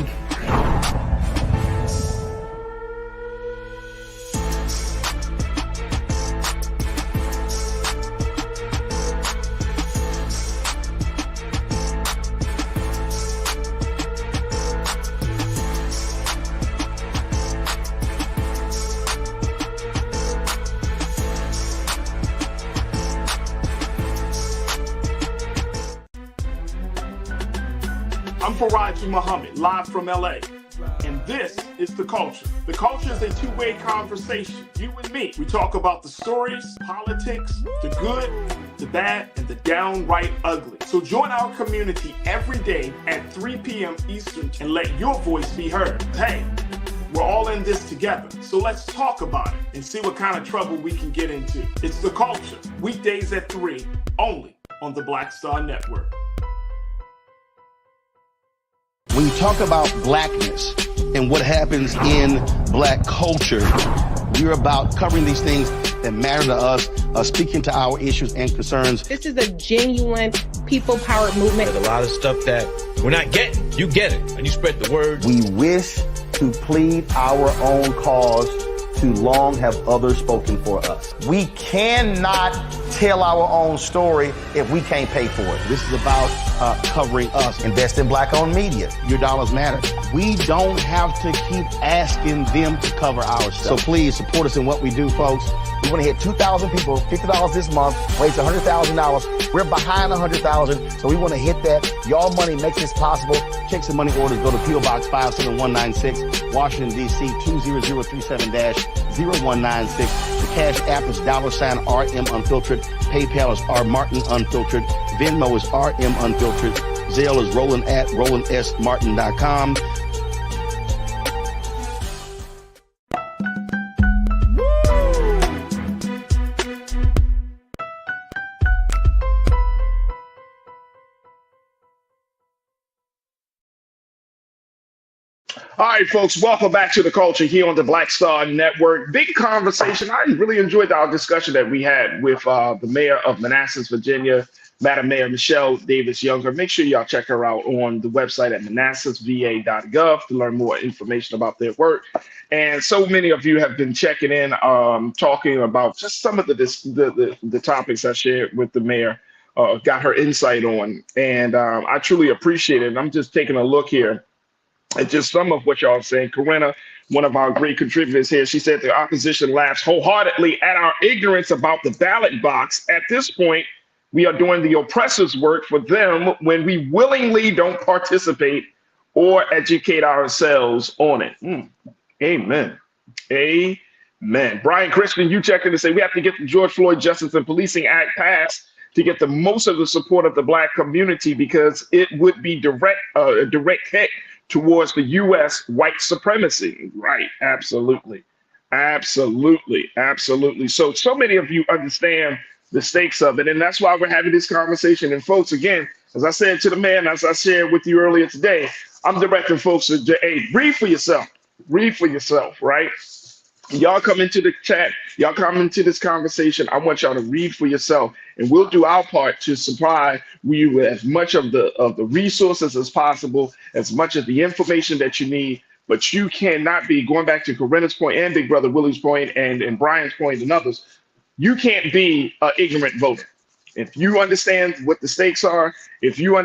I'm Farajii Muhammad, live from LA. And this is The Culture. The Culture is a two-way conversation. You and me. We talk about the stories, politics, the good, the bad, and the downright ugly. So join our community every day at 3 p.m. Eastern and let your voice be heard. Hey, we're all in this together. So let's talk about it and see what kind of trouble we can get into. It's The Culture, weekdays at 3, only on the Black Star Network. When you talk about blackness and what happens in Black culture, we're about covering these things that matter to us, speaking to our issues and concerns. This is a genuine people-powered movement. There's a lot of stuff that we're not getting. You get it, and you spread the word. We wish to plead our own cause. Too long have others spoken for us. We cannot tell our own story if we can't pay for it. This is about covering us. Invest in Black-owned media. Your dollars matter. We don't have to keep asking them to cover our stuff. So please support us in what we do, folks. We want to hit 2,000 people, $50 this month, raise $100,000. We're behind 100,000, so we want to hit that. Y'all money makes this possible. Check some money orders. Go to P.O. Box 57196, Washington, D.C. 20037-0196. The Cash App is $RM Unfiltered. PayPal is R Martin Unfiltered. Venmo is RM Unfiltered. Zelle is Roland at RolandSMartin.com. All right, folks, welcome back to The Culture here on the Black Star Network. Big conversation. I really enjoyed our discussion that we had with the mayor of Manassas, Virginia, Madam Mayor Michelle Davis Younger. Make sure y'all check her out on the website at manassasva.gov to learn more information about their work. And so many of you have been checking in, talking about just some of the topics I shared with the mayor, got her insight on. And I truly appreciate it. And I'm just taking a look here And just some of what y'all are saying. Corinna, one of our great contributors here, she said the opposition laughs wholeheartedly at our ignorance about the ballot box. At this point, we are doing the oppressor's work for them when we willingly don't participate or educate ourselves on it. Amen. Amen. Brian Christian, you checked in to say we have to get the George Floyd Justice and Policing Act passed to get the most of the support of the Black community, because it would be a direct hit towards the U.S. white supremacy. Right. Absolutely. Absolutely. Absolutely. So many of you understand the stakes of it. And that's why we're having this conversation. And folks, again, as I said to the man, as I shared with you earlier today, I'm directing folks to, hey, read for yourself. Read for yourself, right? Y'all come into the chat, y'all come into this conversation. I want y'all to read for yourself, and we'll do our part to supply you with as much of the resources as possible, as much of the information that you need. But you cannot be, going back to Corinna's point and Big Brother Willie's point and Brian's point and others, you can't be an ignorant voter. If you understand what the stakes are, if you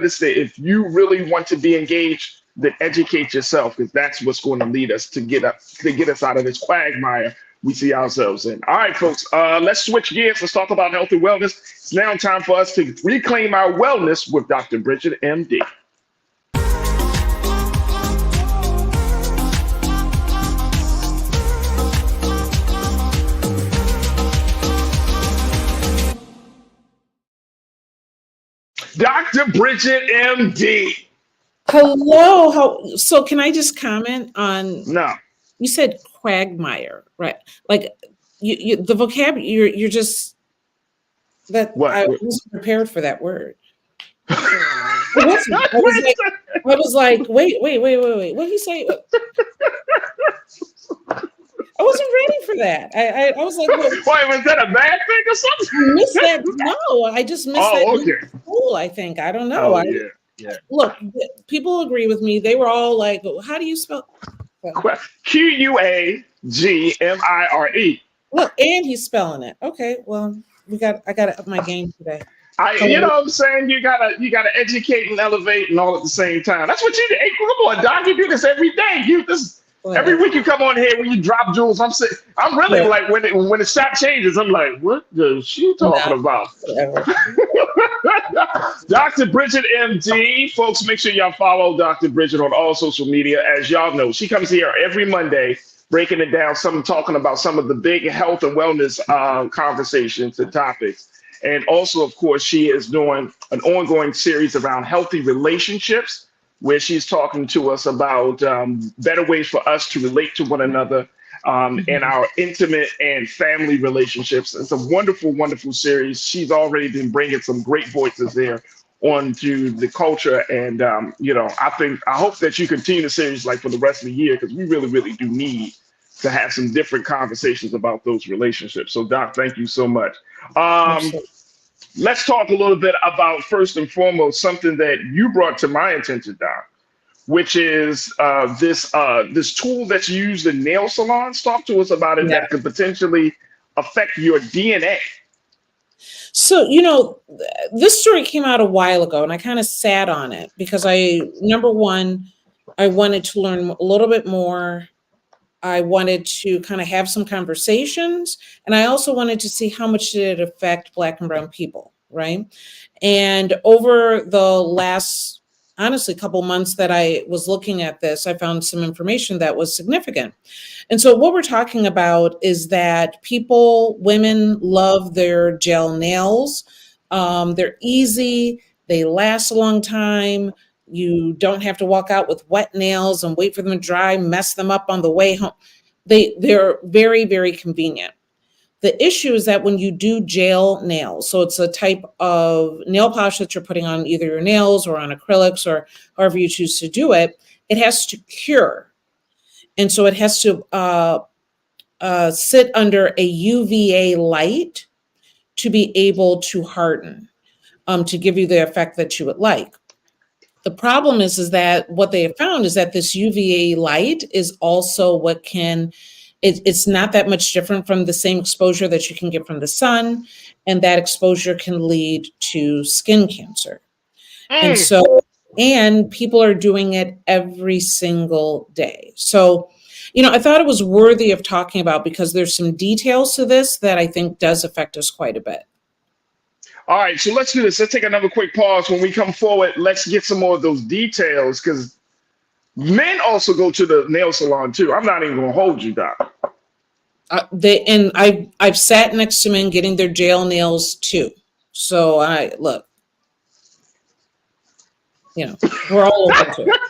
really want to be engaged, then educate yourself, because that's what's going to lead us to get us out of this quagmire we see ourselves in. All right, folks, let's switch gears. Let's talk about health and wellness. It's now time for us to reclaim our wellness with Dr. Bridget, MD. Dr. Bridget, MD. Hello. So can I just comment on? No. You said quagmire, right? Like you the vocabulary. You're just that. What? I wasn't prepared for that word. I was like, wait. What did he say? I wasn't ready for that. I was like, wait, was that a bad thing or something? I missed that. No, I just missed that. Okay. School, I think. I don't know. Yeah. Look, people agree with me. They were all like, how do you spell? Quagmire. Look, and he's spelling it. Okay, well, I gotta up my game today. You know what I'm saying? You gotta educate and elevate and all at the same time. That's what you do. Hey, come on, Doc. You do this every day. Every week you come on here when you drop jewels. I'm really like when the shot changes, I'm like, what is she talking about? Dr. Bridget, MD. Folks, make sure y'all follow Dr. Bridget on all social media. As y'all know, she comes here every Monday, breaking it down, talking about some of the big health and wellness conversations and topics. And also, of course, she is doing an ongoing series around healthy relationships, where she's talking to us about better ways for us to relate to one another and our intimate and family relationships. It's a wonderful, wonderful series. She's already been bringing some great voices there onto the culture. And, I hope that you continue the series like for the rest of the year, because we really, really do need to have some different conversations about those relationships. So, Doc, thank you so much. Let's talk a little bit about, first and foremost, something that you brought to my attention, Doc, which is this tool that's used in nail salons. Talk to us about it that could potentially affect your DNA. So, this story came out a while ago, and I kind of sat on it because number one, I wanted to learn a little bit more. I wanted to kind of have some conversations, and I also wanted to see how much did it affect Black and brown people, right? And over the last, honestly, couple months that I was looking at this, I found some information that was significant. And so what we're talking about is that women love their gel nails. They're easy, they last a long time. You don't have to walk out with wet nails and wait for them to dry, mess them up on the way home. They're very, very convenient. The issue is that when you do gel nails, so it's a type of nail polish that you're putting on either your nails or on acrylics or however you choose to do it, it has to cure. And so it has to sit under a UVA light to be able to harden, to give you the effect that you would like. The problem is that what they have found is that this UVA light is also it's not that much different from the same exposure that you can get from the sun, and that exposure can lead to skin cancer. And so and people are doing it every single day. So, I thought it was worthy of talking about because there's some details to this that I think does affect us quite a bit. All right, so let's do this. Let's take another quick pause. When we come forward, let's get some more of those details because men also go to the nail salon too. I'm not even gonna hold you, Doc. I've sat next to men getting their gel nails too. So we're all open to it.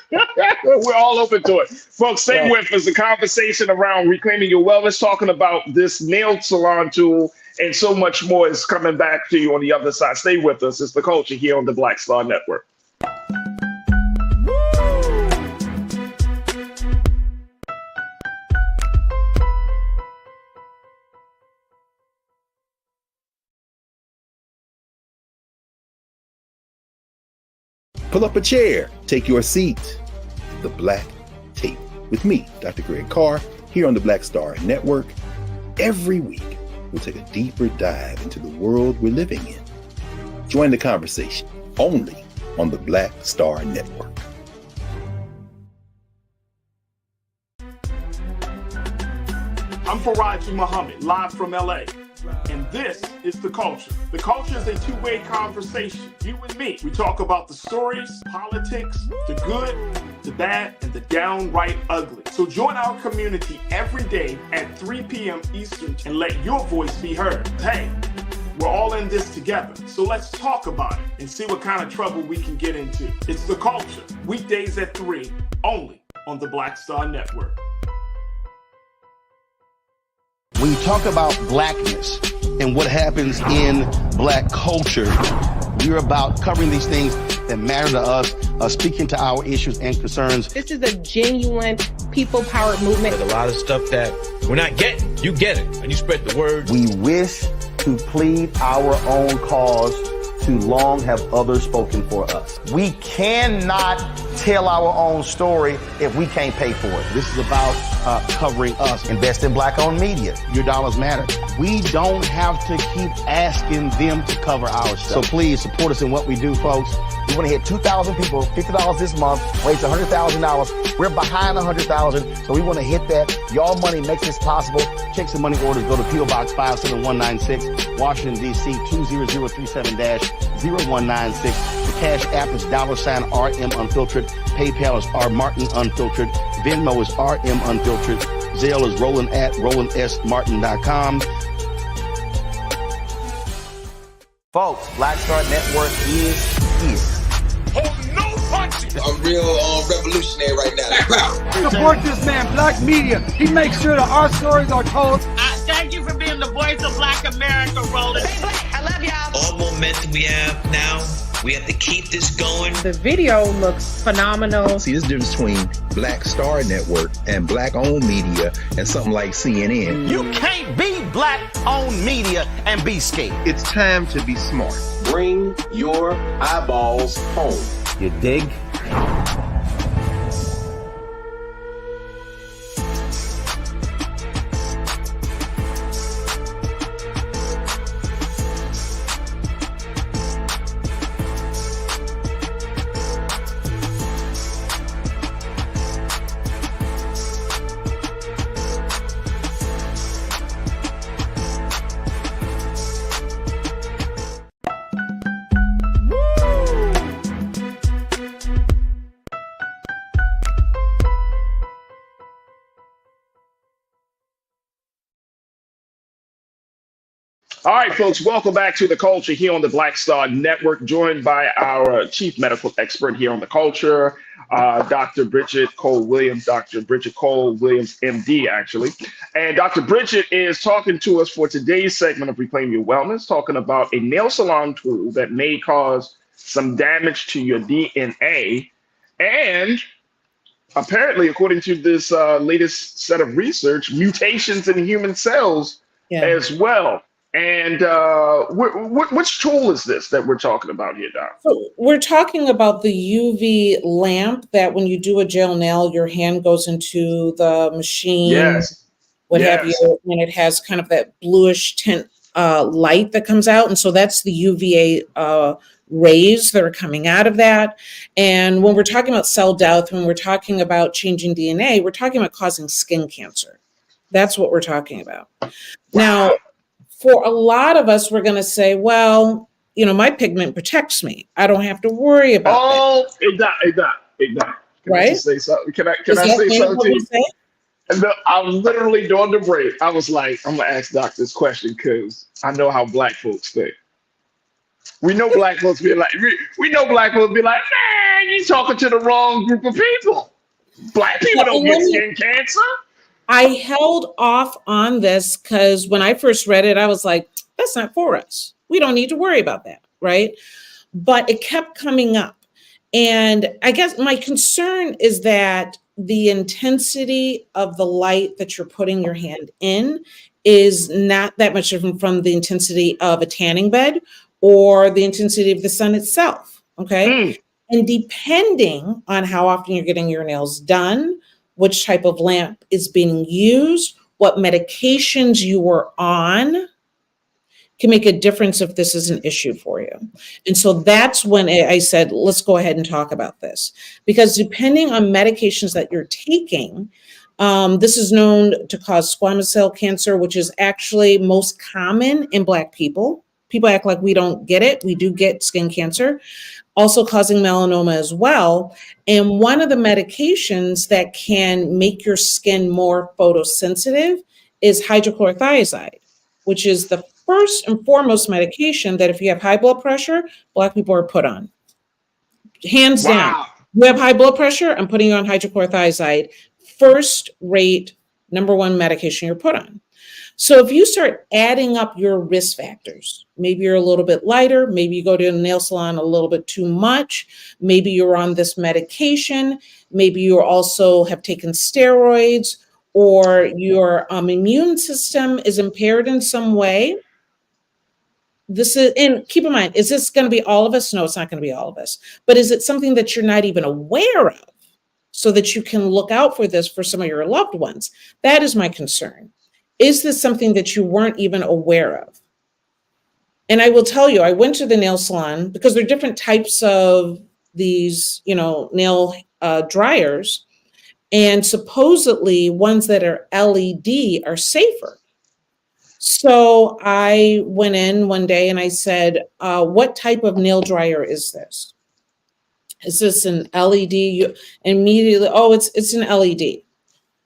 We're all open to it. Folks, stay with us. The conversation around reclaiming your wellness, talking about this nail salon tool, and so much more is coming back to you on the other side. Stay with us. It's The Culture here on the Black Star Network. Pull up a chair, take your seat. The Black Tape with me, Dr. Greg Carr, here on the Black Star Network. Every week, we'll take a deeper dive into the world we're living in. Join the conversation only on the Black Star Network. I'm Farajii Muhammad, live from LA. And this is The Culture. The Culture is a two-way conversation. You and me. We talk about the stories, politics, the good, the bad, and the downright ugly. So join our community every day at 3 p.m. Eastern and let your voice be heard. Hey, we're all in this together. So let's talk about it and see what kind of trouble we can get into. It's The Culture, weekdays at 3, only on the Black Star Network. When you talk about blackness and what happens in black culture, we're about covering these things that matter to us, speaking to our issues and concerns. This is a genuine people-powered movement. There's a lot of stuff that we're not getting. You get it, and you spread the word. We wish to plead our own cause. Too long have others spoken for us. We cannot tell our own story if we can't pay for it. This is about covering us. Invest in black-owned media. Your dollars matter. We don't have to keep asking them to cover our stuff. So please support us in what we do, folks. We want to hit 2,000 people, $50 this month, raise $100,000. We're behind $100,000, so we want to hit that. Y'all money makes this possible. Check some money orders. Go to P.O. Box 57196, Washington, D.C. 20037-0196. The Cash App is $RM Unfiltered. PayPal is R Martin Unfiltered. Venmo is RM Unfiltered. Zelle is Roland at RolandSMartin.com. Folks, Black Star Network is here. I'm real revolutionary right now. Support this man, Black Media. He makes sure that our stories are told. Thank you for being the voice of Black America, Roland. I love y'all. All momentum we have now, we have to keep this going. The video looks phenomenal. See, this difference between Black Star Network and black-owned media and something like CNN. You can't be black-owned media and be scared. It's time to be smart. Bring your eyeballs home. You dig? All right, folks, welcome back to The Culture here on the Black Star Network, joined by our chief medical expert here on The Culture, Dr. Bridget Cole-Williams, MD, actually. And Dr. Bridget is talking to us for today's segment of Reclaim Your Wellness, talking about a nail salon tool that may cause some damage to your DNA. And apparently, according to this latest set of research, mutations in human cells as well. And which tool is this that we're talking about here, Doc? So we're talking about the UV lamp that when you do a gel nail, your hand goes into the machine, have you, and it has kind of that bluish tint light that comes out. And so that's the UVA rays that are coming out of that. And when we're talking about cell death, when we're talking about changing DNA, we're talking about causing skin cancer. That's what we're talking about. Now, for a lot of us, we're going to say, well, you know, my pigment protects me. I don't have to worry about that. Exactly. Can I Right? just say something? Can I Is that say something what to we you? say? And I was literally during the break. I was like, I'm gonna ask Doc this question because I know how black folks think. We know black folks be like, we know black folks be like, man, you talking to the wrong group of people. Black people Well, don't and get let me, skin cancer. I held off on this because when I first read it, I was like, that's not for us. We don't need to worry about that, right? But it kept coming up. And I guess my concern is that the intensity of the light that you're putting your hand in is not that much different from the intensity of a tanning bed or the intensity of the sun itself, okay? And depending on how often you're getting your nails done, which type of lamp is being used, what medications you were on, can make a difference if this is an issue for you. And so that's when I said, let's go ahead and talk about this. Because depending on medications that you're taking, this is known to cause squamous cell cancer, which is actually most common in Black people. People act like we don't get it. We do get skin cancer, also causing melanoma as well. And one of the medications that can make your skin more photosensitive is hydrochlorothiazide, which is the first and foremost medication that if you have high blood pressure, Black people are put on. Hands down. You have high blood pressure, I'm putting you on hydrochlorothiazide. First rate, number one medication you're put on. So if you start adding up your risk factors, maybe you're a little bit lighter, maybe you go to a nail salon a little bit too much, maybe you're on this medication, maybe you also have taken steroids, or your immune system is impaired in some way. This is, and keep in mind, is this going to be all of us? No, it's not going to be all of us. But is it something that you're not even aware of so that you can look out for this for some of your loved ones? That is my concern. Is this something that you weren't even aware of? And I will tell you, I went to the nail salon because there are different types of these, you know, nail dryers. And supposedly ones that are LED are safer. So I went in one day and I said, what type of nail dryer is this? Is this an LED? Immediately, oh, it's an LED.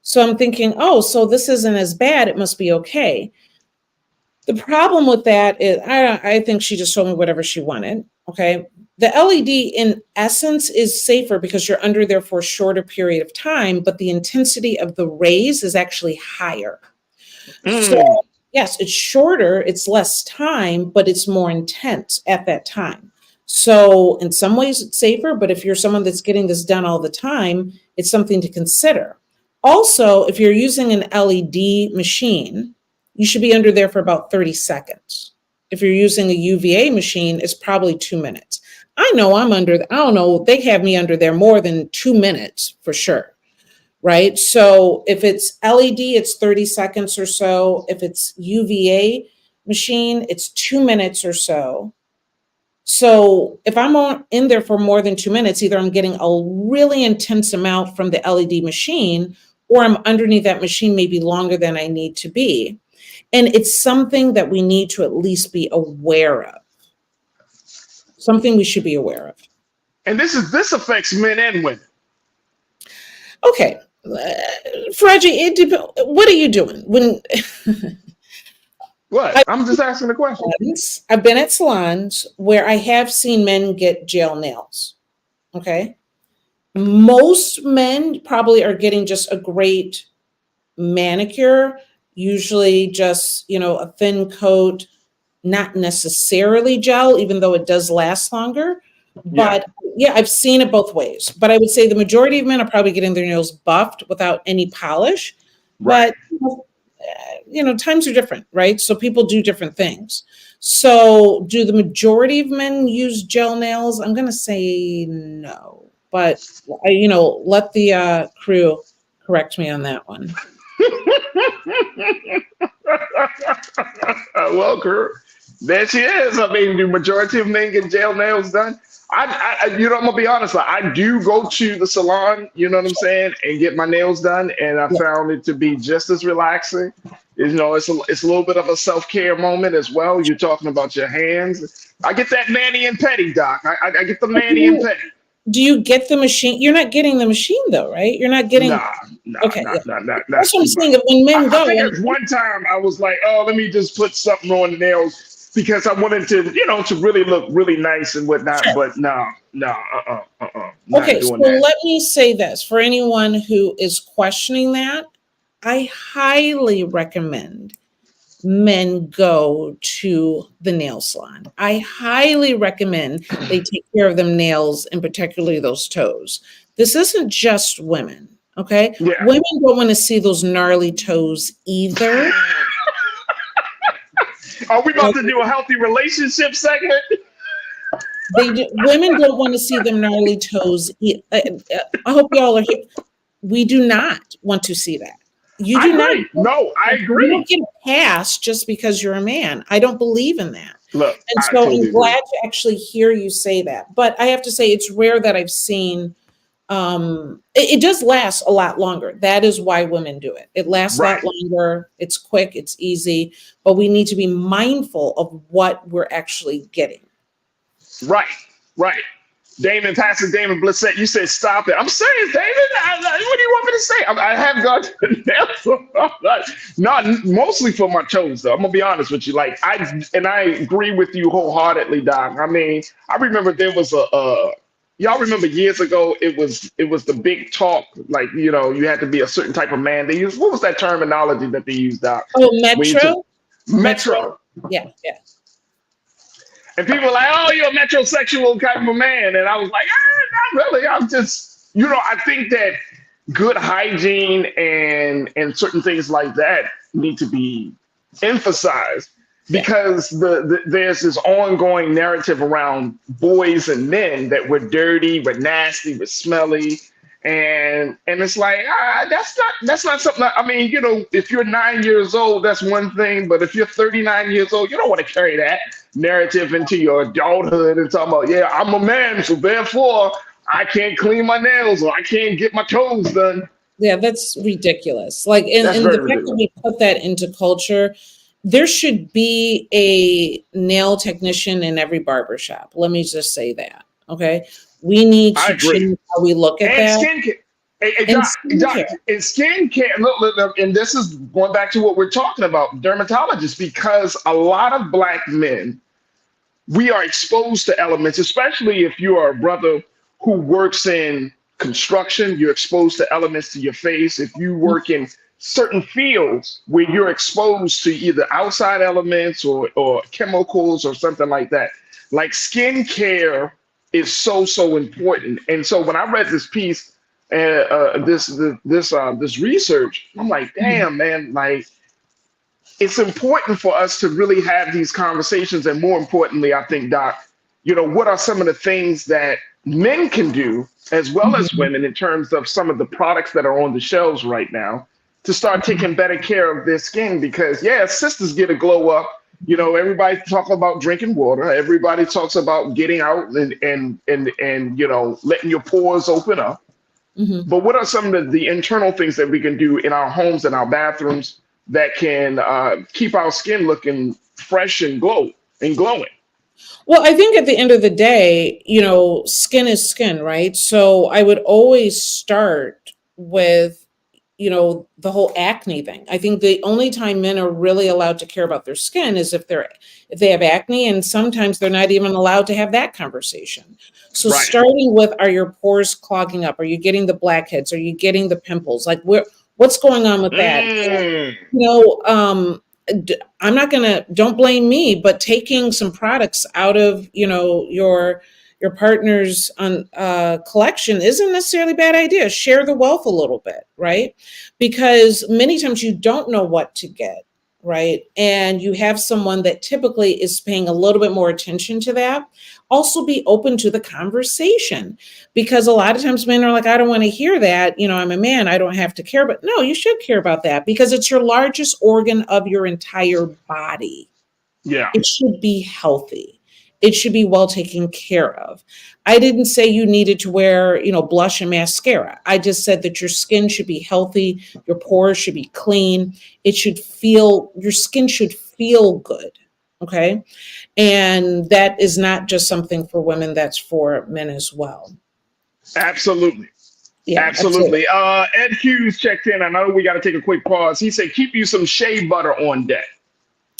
So I'm thinking, oh, so this isn't as bad. It must be okay. The problem with that is I think she just told me whatever she wanted. Okay. The LED in essence is safer because you're under there for a shorter period of time, but the intensity of the rays is actually higher. So yes, it's shorter, it's less time, but it's more intense at that time. So in some ways it's safer, but if you're someone that's getting this done all the time, it's something to consider. Also, if you're using an LED machine, you should be under there for about 30 seconds. If you're using a UVA machine, it's probably 2 minutes. I know I'm under, I don't know, they have me under there more than 2 minutes for sure, right? So if it's LED, it's 30 seconds or so. If it's UVA machine, it's 2 minutes or so. So if I'm in there for more than 2 minutes, either I'm getting a really intense amount from the LED machine, or I'm underneath that machine maybe longer than I need to be. And it's something that we need to at least be aware of. Something we should be aware of. And this affects men and women. Okay. Farajii, what are you doing? What? I'm just asking the question. I've been at salons where I have seen men get gel nails. Okay. Most men probably are getting just a great manicure, usually just, you know, a thin coat, not necessarily gel, even though it does last longer. But yeah, I've seen it both ways. But I would say the majority of men are probably getting their nails buffed without any polish. But you know, times are different, right? So people do different things. So do the majority of men use gel nails? I'm going to say no. But you know, let the crew correct me on that one. Well, girl, There she is. I mean, the majority of men get gel nails done. I'm gonna be honest. Like, I do go to the salon. You know what I'm saying, and get my nails done, and I found it to be just as relaxing. It's a little bit of a self care moment as well. You're talking about your hands. I get that mani and pedi, doc. I get the mani and pedi. Do you get the machine? You're not getting the machine though, right? You're not getting. Nah, Okay, nah, yeah. nah, nah. That's what I'm saying. That when men go, I think at one time I was like, oh, let me just put something on the nails because I wanted to, to really look really nice and whatnot. Sure. But no, not Okay, so doing that. let me say this for anyone who is questioning that. I highly recommend men go to the nail salon. I highly recommend they take care of them nails and particularly those toes. This isn't just women, okay? Yeah. Women don't want to see those gnarly toes either. Are we about to do a healthy relationship segment? Women don't want to see them gnarly toes. I hope y'all are here. We do not want to see that. You do not. No, I agree. You don't get a pass just because you're a man. I don't believe in that. Look, and so I'm glad to actually hear you say that. But I have to say, it's rare that I've seen. It does last a lot longer. That is why women do it. It lasts a lot longer. It's quick. It's easy. But we need to be mindful of what we're actually getting. Right. Pastor Damon Blissett, you said stop it. I'm serious, David. What do you want me to say? I have gone to the nail salon. Not mostly for my toes, though. I'm gonna be honest with you. Like I agree with you wholeheartedly, Doc. I mean, I remember there was y'all remember years ago it was the big talk, like you had to be a certain type of man. They used, what was that terminology that they used, Doc? Oh, metro. Metro. Yeah. And people were like, oh, you're a metrosexual kind of a man. And I was like, not really. I'm just, I think that good hygiene and certain things like that need to be emphasized because there's this ongoing narrative around boys and men that we're dirty, we're nasty, we're smelly. And it's like, that's not something I mean, if you're 9 years old, that's one thing. But if you're 39 years old, you don't want to carry that narrative into your adulthood and talk about, yeah, I'm a man, so therefore I can't clean my nails or I can't get my toes done. Yeah, that's ridiculous. Like, and the fact that we put that into culture, there should be a nail technician in every barbershop. Let me just say that. Okay. We need to change how we look at that. Skincare. And skincare. Look, and this is going back to what we're talking about, dermatologists, because a lot of Black men, we are exposed to elements, especially if you are a brother who works in construction, you're exposed to elements to your face. If you work in certain fields where you're exposed to either outside elements or chemicals or something like that, like skincare is so important. And so when I read this piece, this research, I'm like, damn, man, like it's important for us to really have these conversations. And more importantly, I think, Doc, what are some of the things that men can do as well as women in terms of some of the products that are on the shelves right now to start taking better care of their skin? Because sisters get a glow up. Everybody talks about drinking water. Everybody talks about getting out and letting your pores open up. Mm-hmm. But what are some of the internal things that we can do in our homes and our bathrooms that can keep our skin looking fresh and glowing? Well, I think at the end of the day, skin is skin, right? So I would always start with, the whole acne thing. I think the only time men are really allowed to care about their skin is if they have acne, and sometimes they're not even allowed to have that conversation. So starting with, are your pores clogging up? Are you getting the blackheads? Are you getting the pimples? Like what's going on with that? I'm not don't blame me, but taking some products out of, your partner's collection isn't necessarily a bad idea. Share the wealth a little bit, right? Because many times you don't know what to get, right? And you have someone that typically is paying a little bit more attention to that. Also be open to the conversation, because a lot of times men are like, I don't want to hear that. I'm a man, I don't have to care. But no, you should care about that because it's your largest organ of your entire body. Yeah. It should be healthy. It should be well taken care of. I didn't say you needed to wear, blush and mascara. I just said that your skin should be healthy, your pores should be clean. Your skin should feel good. Okay. And that is not just something for women, that's for men as well. Absolutely. Yeah, absolutely. Ed Hughes checked in. I know we got to take a quick pause. He said, keep you some shea butter on deck.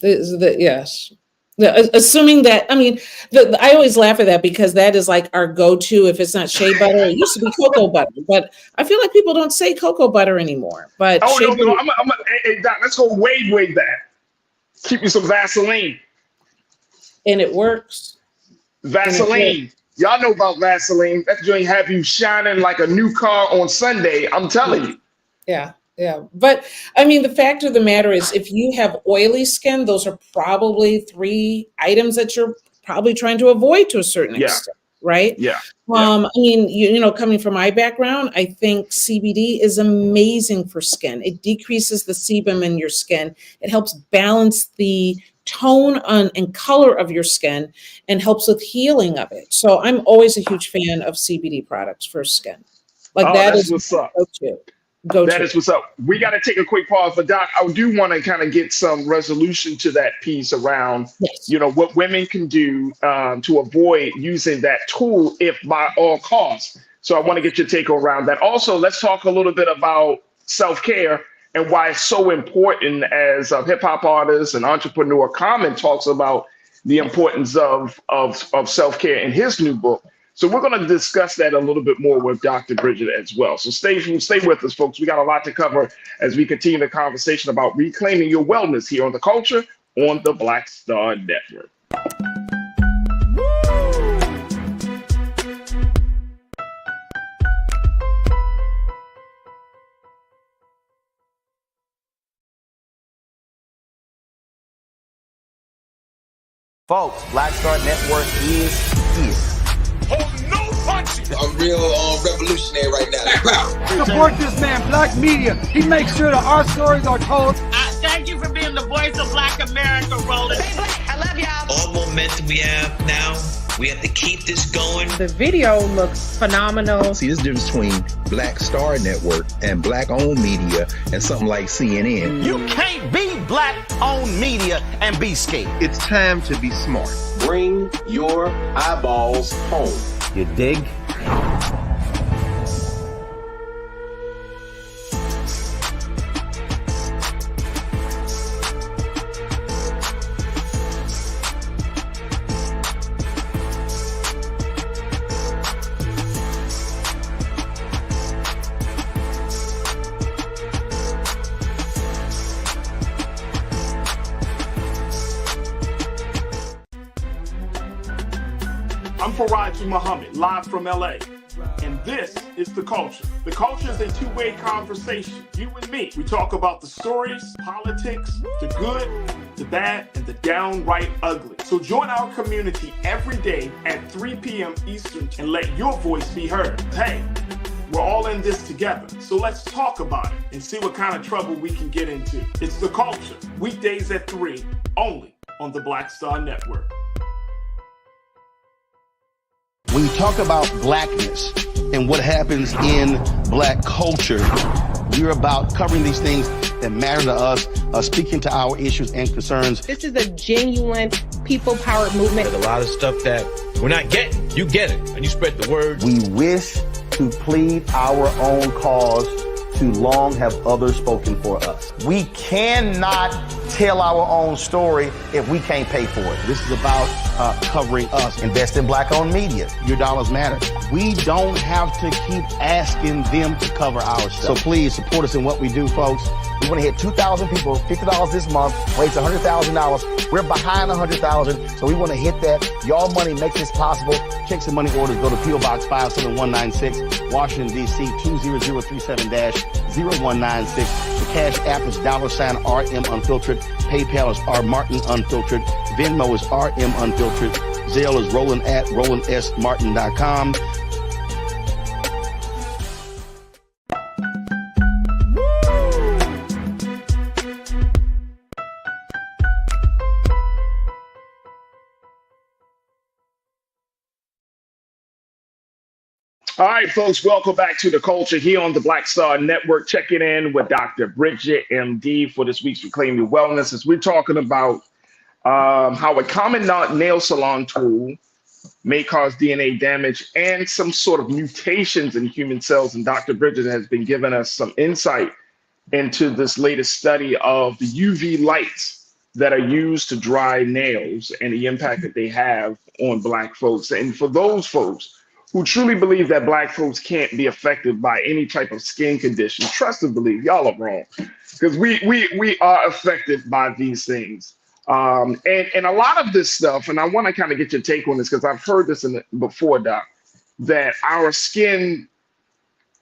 Yes. Assuming that, I always laugh at that because that is like our go-to. If it's not shea butter, it used to be cocoa butter, but I feel like people don't say cocoa butter anymore. But no. Hey, Doc, let's go way back. Keep you some Vaseline. And it works. Vaseline. Y'all know about Vaseline. That joint have you shining like a new car on Sunday. I'm telling you. Yeah. But the fact of the matter is, if you have oily skin, those are probably 3 items that you're probably trying to avoid to a certain extent, right? Yeah. Coming from my background, I think CBD is amazing for skin. It decreases the sebum in your skin. It helps balance the tone and color of your skin and helps with healing of it. So I'm always a huge fan of CBD products for skin. That is what's up. That is what's up. We got to take a quick pause, but Doc, I do want to kind of get some resolution to that piece around, what women can do to avoid using that tool if by all costs. So I want to get your take around that. Also, let's talk a little bit about self-care and why it's so important as a hip hop artist and entrepreneur. Common talks about the importance of self-care in his new book. So we're going to discuss that a little bit more with Dr. Bridget as well. So stay with us, folks. We got a lot to cover as we continue the conversation about reclaiming your wellness here on The Culture on the Black Star Network. Folks, Black Star Network is here. I'm real revolutionary right now. Support this man, Black Media. He makes sure that our stories are told. Thank you for being the voice of Black America, Roland. I love y'all. All momentum we have now, we have to keep this going. The video looks phenomenal. See, there's a difference between Black Star Network and Black-owned media and something like CNN. You can't be Black-owned media and be scared. It's time to be smart. Bring your eyeballs home. You dig? I'm Farajii Muhammad, live from LA. And this is The Culture. The Culture is a two-way conversation. You and me. We talk about the stories, politics, the good, the bad, and the downright ugly. So join our community every day at 3 p.m. Eastern and let your voice be heard. Hey, we're all in this together. So let's talk about it and see what kind of trouble we can get into. It's The Culture, weekdays at 3, only on the Black Star Network. When you talk about blackness and what happens in Black culture, we're about covering these things that matter to us, speaking to our issues and concerns. This is a genuine people-powered movement. There's a lot of stuff that we're not getting. You get it, and you spread the word. We wish to plead our own cause. Too long have others spoken for us. We cannot tell our own story if we can't pay for it. This is about covering us. Invest in Black-owned media. Your dollars matter. We don't have to keep asking them to cover our stuff. So please support us in what we do, folks. We want to hit 2,000 people, $50 this month, raise $100,000. We're behind 100,000, so we want to hit that. Y'all money makes this possible. Checks and money orders go to P.O. Box 57196, Washington, D.C. 20037-0196. The Cash App is $RM Unfiltered. PayPal is R Martin Unfiltered. Venmo is RM Unfiltered. Zelle is Roland at RolandSMartin.com. All right, folks, welcome back to the culture here on the Black Star Network. Checking in with Dr. Bridget, MD, for this week's Reclaim Your Wellness. As we're talking about how a common nail salon tool may cause DNA damage and some sort of mutations in human cells. And Dr. Bridget has been giving us some insight into this latest study of the UV lights that are used to dry nails and the impact that they have on Black folks. And for those folks who truly believe that Black folks can't be affected by any type of skin condition, trust and believe, y'all are wrong, because we are affected by these things. And a lot of this stuff, and I want to kind of get your take on this because I've heard this before, Doc, that our skin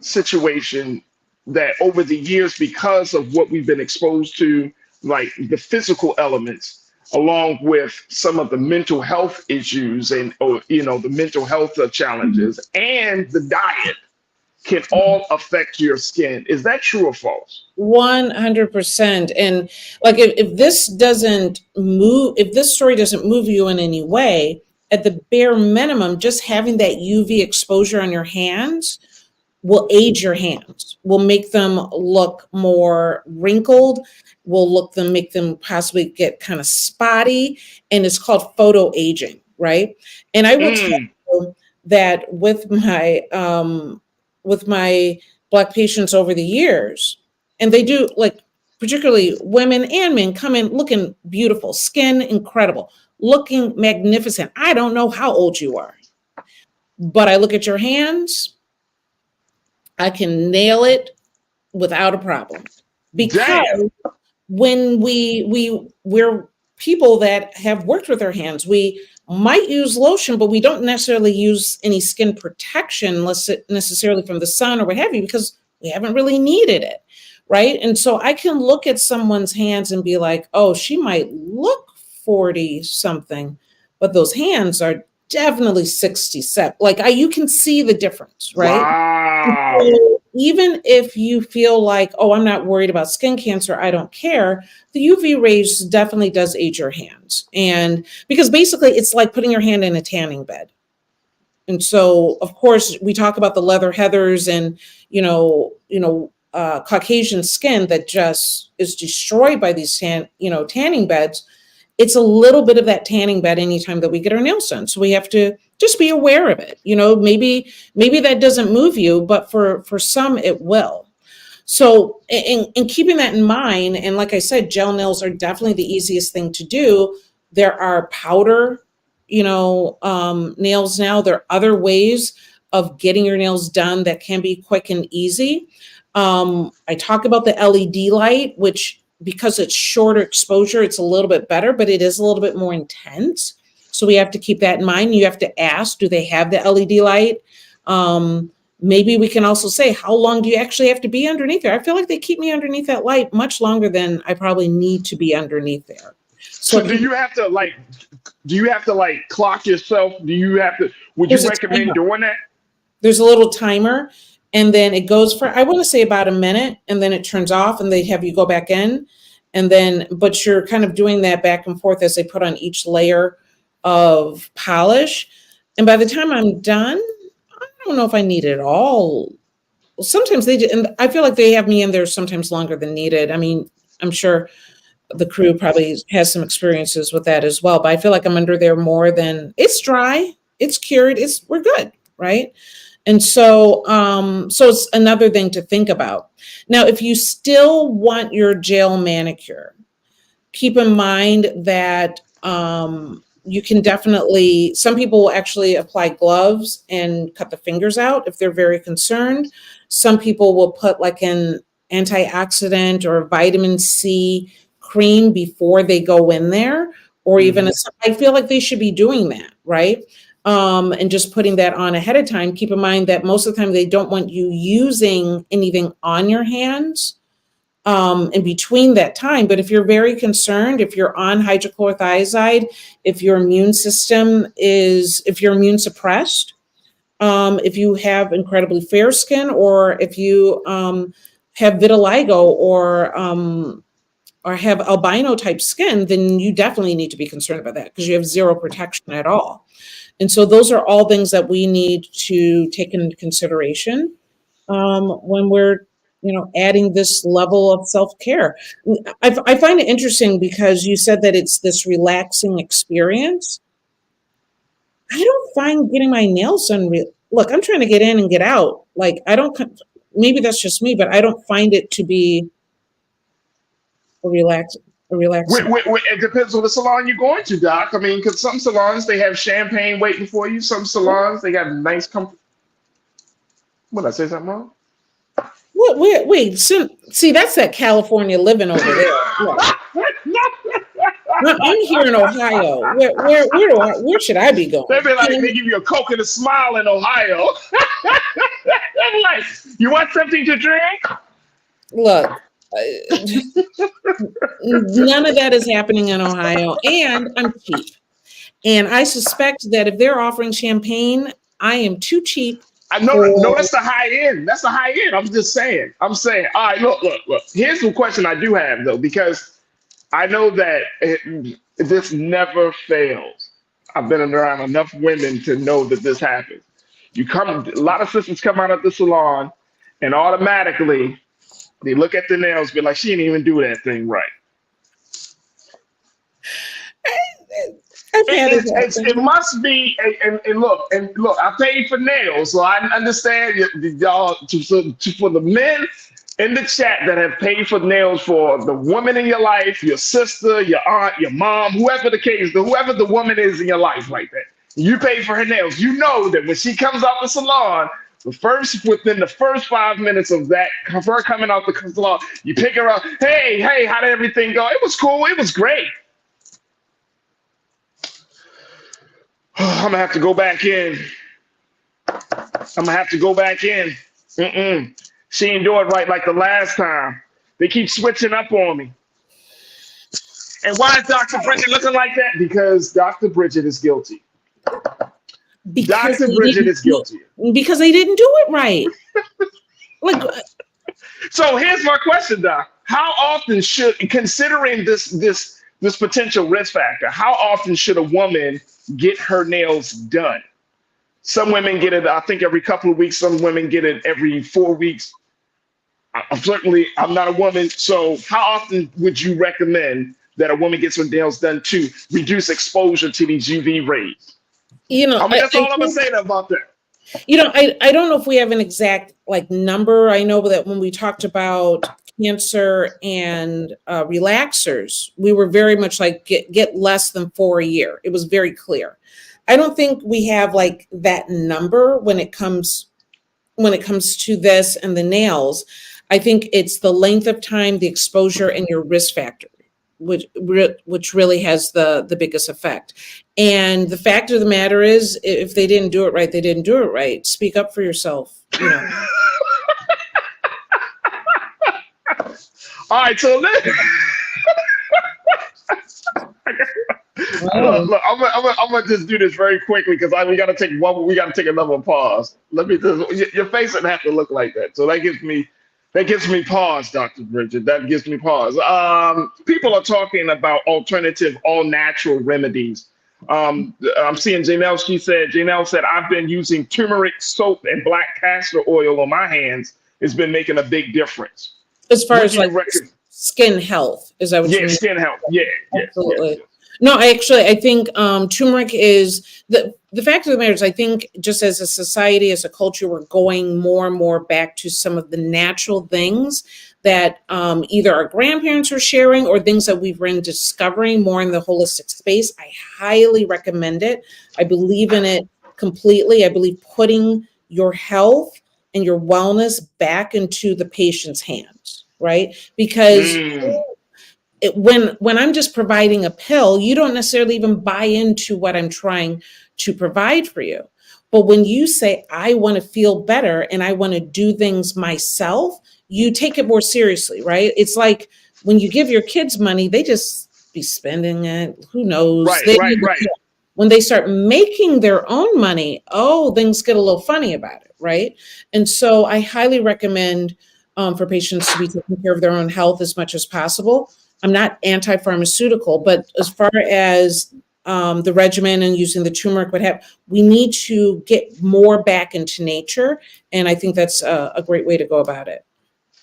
situation, that over the years, because of what we've been exposed to, like the physical elements, along with some of the mental health issues and, the mental health challenges and the diet, can all affect your skin. Is that true or false? 100%. And like, if this story doesn't move you in any way, at the bare minimum, just having that UV exposure on your hands will age your hands, will make them look more wrinkled, make them possibly get kind of spotty. And it's called photo aging, right? And I will tell you that with my Black patients over the years, and they do, like, particularly women and men, come in looking beautiful, skin incredible, looking magnificent. I don't know how old you are, but I look at your hands, I can nail it without a problem. Because when we're people that have worked with our hands, we might use lotion, but we don't necessarily use any skin protection necessarily from the sun or what have you, because we haven't really needed it, right? And so I can look at someone's hands and be like, oh, she might look 40 something, but those hands are definitely 67. Like, you can see the difference, right? Wow. So even if you feel like, oh, I'm not worried about skin cancer, I don't care, the UV rays definitely does age your hands. And because basically it's like putting your hand in a tanning bed. And so, of course, we talk about the leather heathers and, Caucasian skin that just is destroyed by these tanning beds. It's a little bit of that tanning bed anytime that we get our nails done. So we have to just be aware of it. Maybe that doesn't move you, but for some it will. So in keeping that in mind, and like I said, gel nails are definitely the easiest thing to do. There are powder, nails now. There are other ways of getting your nails done that can be quick and easy. I talk about the LED light, which, because it's shorter exposure, it's a little bit better, but it is a little bit more intense. So we have to keep that in mind. You have to ask, do they have the LED light? Maybe we can also say, how long do you actually have to be underneath there? I feel like they keep me underneath that light much longer than I probably need to be underneath there. So do you have to clock yourself? Would you recommend doing that? There's a little timer, and then it goes for, I want to say, about a minute, and then it turns off and they have you go back in. But you're kind of doing that back and forth as they put on each layer of polish. And by the time I'm done, I don't know if I need it all. Sometimes they do, and I feel like they have me in there sometimes longer than needed. I mean, I'm sure the crew probably has some experiences with that as well, but I feel like I'm under there more than, it's dry, it's cured, we're good, right? And so, it's another thing to think about. Now, if you still want your gel manicure, keep in mind that you can definitely, some people will actually apply gloves and cut the fingers out if they're very concerned. Some people will put like an antioxidant or vitamin C cream before they go in there, or even, I feel like they should be doing that, right? And just putting that on ahead of time. Keep in mind that most of the time they don't want you using anything on your hands in between that time. But if you're very concerned, if you're on hydrochlorothiazide, if your immune suppressed, if you have incredibly fair skin, or if you have vitiligo or have albino type skin, then you definitely need to be concerned about that, because you have zero protection at all. And so those are all things that we need to take into consideration when we're, adding this level of self-care. I find it interesting because you said that it's this relaxing experience. I don't find getting my nails done. Look, I'm trying to get in and get out. Like, maybe that's just me, but I don't find it to be a relaxing. It depends on the salon you're going to, Doc. I mean, because some salons, they have champagne waiting for you. Some salons, they got nice comfort. What, did I say something wrong? Wait. See, that's that California living over there. I'm here in Ohio. Where should I be going? They be like, they give you a Coke and a smile in Ohio. They're like, you want something to drink? Look, none of that is happening in Ohio, and I'm cheap. And I suspect that if they're offering champagne, I am too cheap. No, that's the high end. That's the high end. I'm just saying. All right, look. Here's the question I do have, though, because I know that this never fails. I've been around enough women to know that this happens. A lot of sisters come out of the salon, and automatically they look at the nails, be like, she didn't even do that thing right. It must be, and look, I paid for nails, so I understand y'all. For the men in the chat that have paid for nails for the woman in your life, your sister, your aunt, your mom, whoever the case, whoever the woman is in your life like that, you pay for her nails. You know that when she comes out the salon, within the first 5 minutes of that, of her coming out the salon, you pick her up. Hey, how did everything go? It was cool. It was great. I'm gonna have to go back in. She ain't do it right like the last time. They keep switching up on me. And why is Dr. Bridget looking like that? Because Dr. Bridget is guilty. Dr. Bridget is guilty. Because they didn't do it right. So here's my question, Doc. How often should, considering this potential risk factor, how often should a woman get her nails done? Some women get it, I think, every couple of weeks. Some women get it every 4 weeks. I'm not a woman. So how often would you recommend that a woman gets her nails done to reduce exposure to these UV rays? That's all I'm gonna say about that. I don't know if we have an exact number. I know that when we talked about cancer and relaxers, we were very much get less than 4 a year. It was very clear. I don't think we have that number when it comes to this and the nails. I think it's the length of time, the exposure, and your risk factor, which really has the biggest effect. And the fact of the matter is, if they didn't do it right, they didn't do it right. Speak up for yourself. All right, so look, I'm gonna just do this very quickly because we gotta take another pause. Your face doesn't have to look like that. So that gives me pause, Dr. Bridget. That gives me pause. People are talking about alternative, all natural remedies. I'm seeing Janelle said, I've been using turmeric soap and black castor oil on my hands. It's been making a big difference. As far as skin health, is that what you mean? Skin health. Yeah. Absolutely. Yeah. No, I think turmeric is the fact of the matter is, I think just as a society, as a culture, we're going more and more back to some of the natural things that either our grandparents are sharing or things that we've been discovering more in the holistic space. I highly recommend it. I believe in it completely. I believe putting your health and your wellness back into the patient's hands, right? Because when I'm just providing a pill, you don't necessarily even buy into what I'm trying to provide for you. But when you say, I want to feel better and I want to do things myself, you take it more seriously, right? It's like when you give your kids money, they just be spending it. Who knows? Right. When they start making their own money, things get a little funny about it, right? And so I highly recommend for patients to be taking care of their own health as much as possible. I'm not anti-pharmaceutical, but as far as the regimen and using the turmeric, we need to get more back into nature. And I think that's a great way to go about it.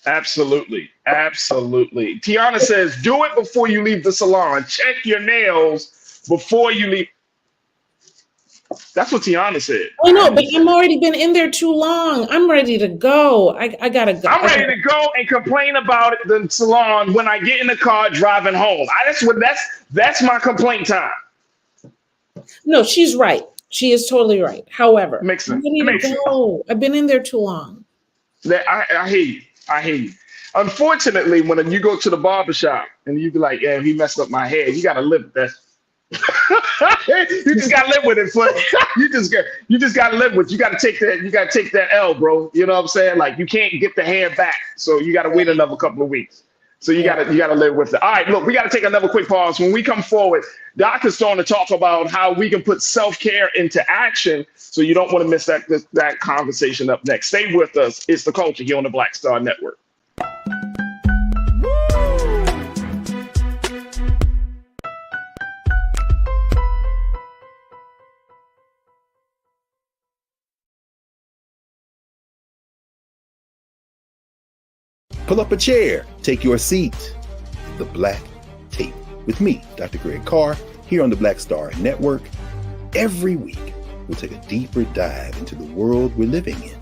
Absolutely. Absolutely. Tiana says, do it before you leave the salon. Check your nails before you leave. That's what Tiana said. I know, but I've already been in there too long. I'm ready to go. I gotta go. I'm ready to go and complain about it, the salon, when I get in the car driving home. That's my complaint time. No, she's right. She is totally right. However, makes sense. I'm ready to go. I've been in there too long. I hear you. I hear you. Unfortunately, when you go to the barbershop and you be like, yeah, he messed up my hair, you gotta live with that. You just gotta live with it. You just gotta live with it. You gotta take that L, bro. You know what I'm saying? Like, you can't get the hair back. So you gotta wait another couple of weeks. So you gotta live with it. All right, look, we gotta take another quick pause. When we come forward, Doc is starting to talk about how we can put self-care into action. So you don't want to miss that conversation up next. Stay with us. It's The Culture here on the Black Star Network. Pull up a chair, take your seat. The Black Tape with me, Dr. Greg Carr, here on the Black Star Network. Every week, we'll take a deeper dive into the world we're living in.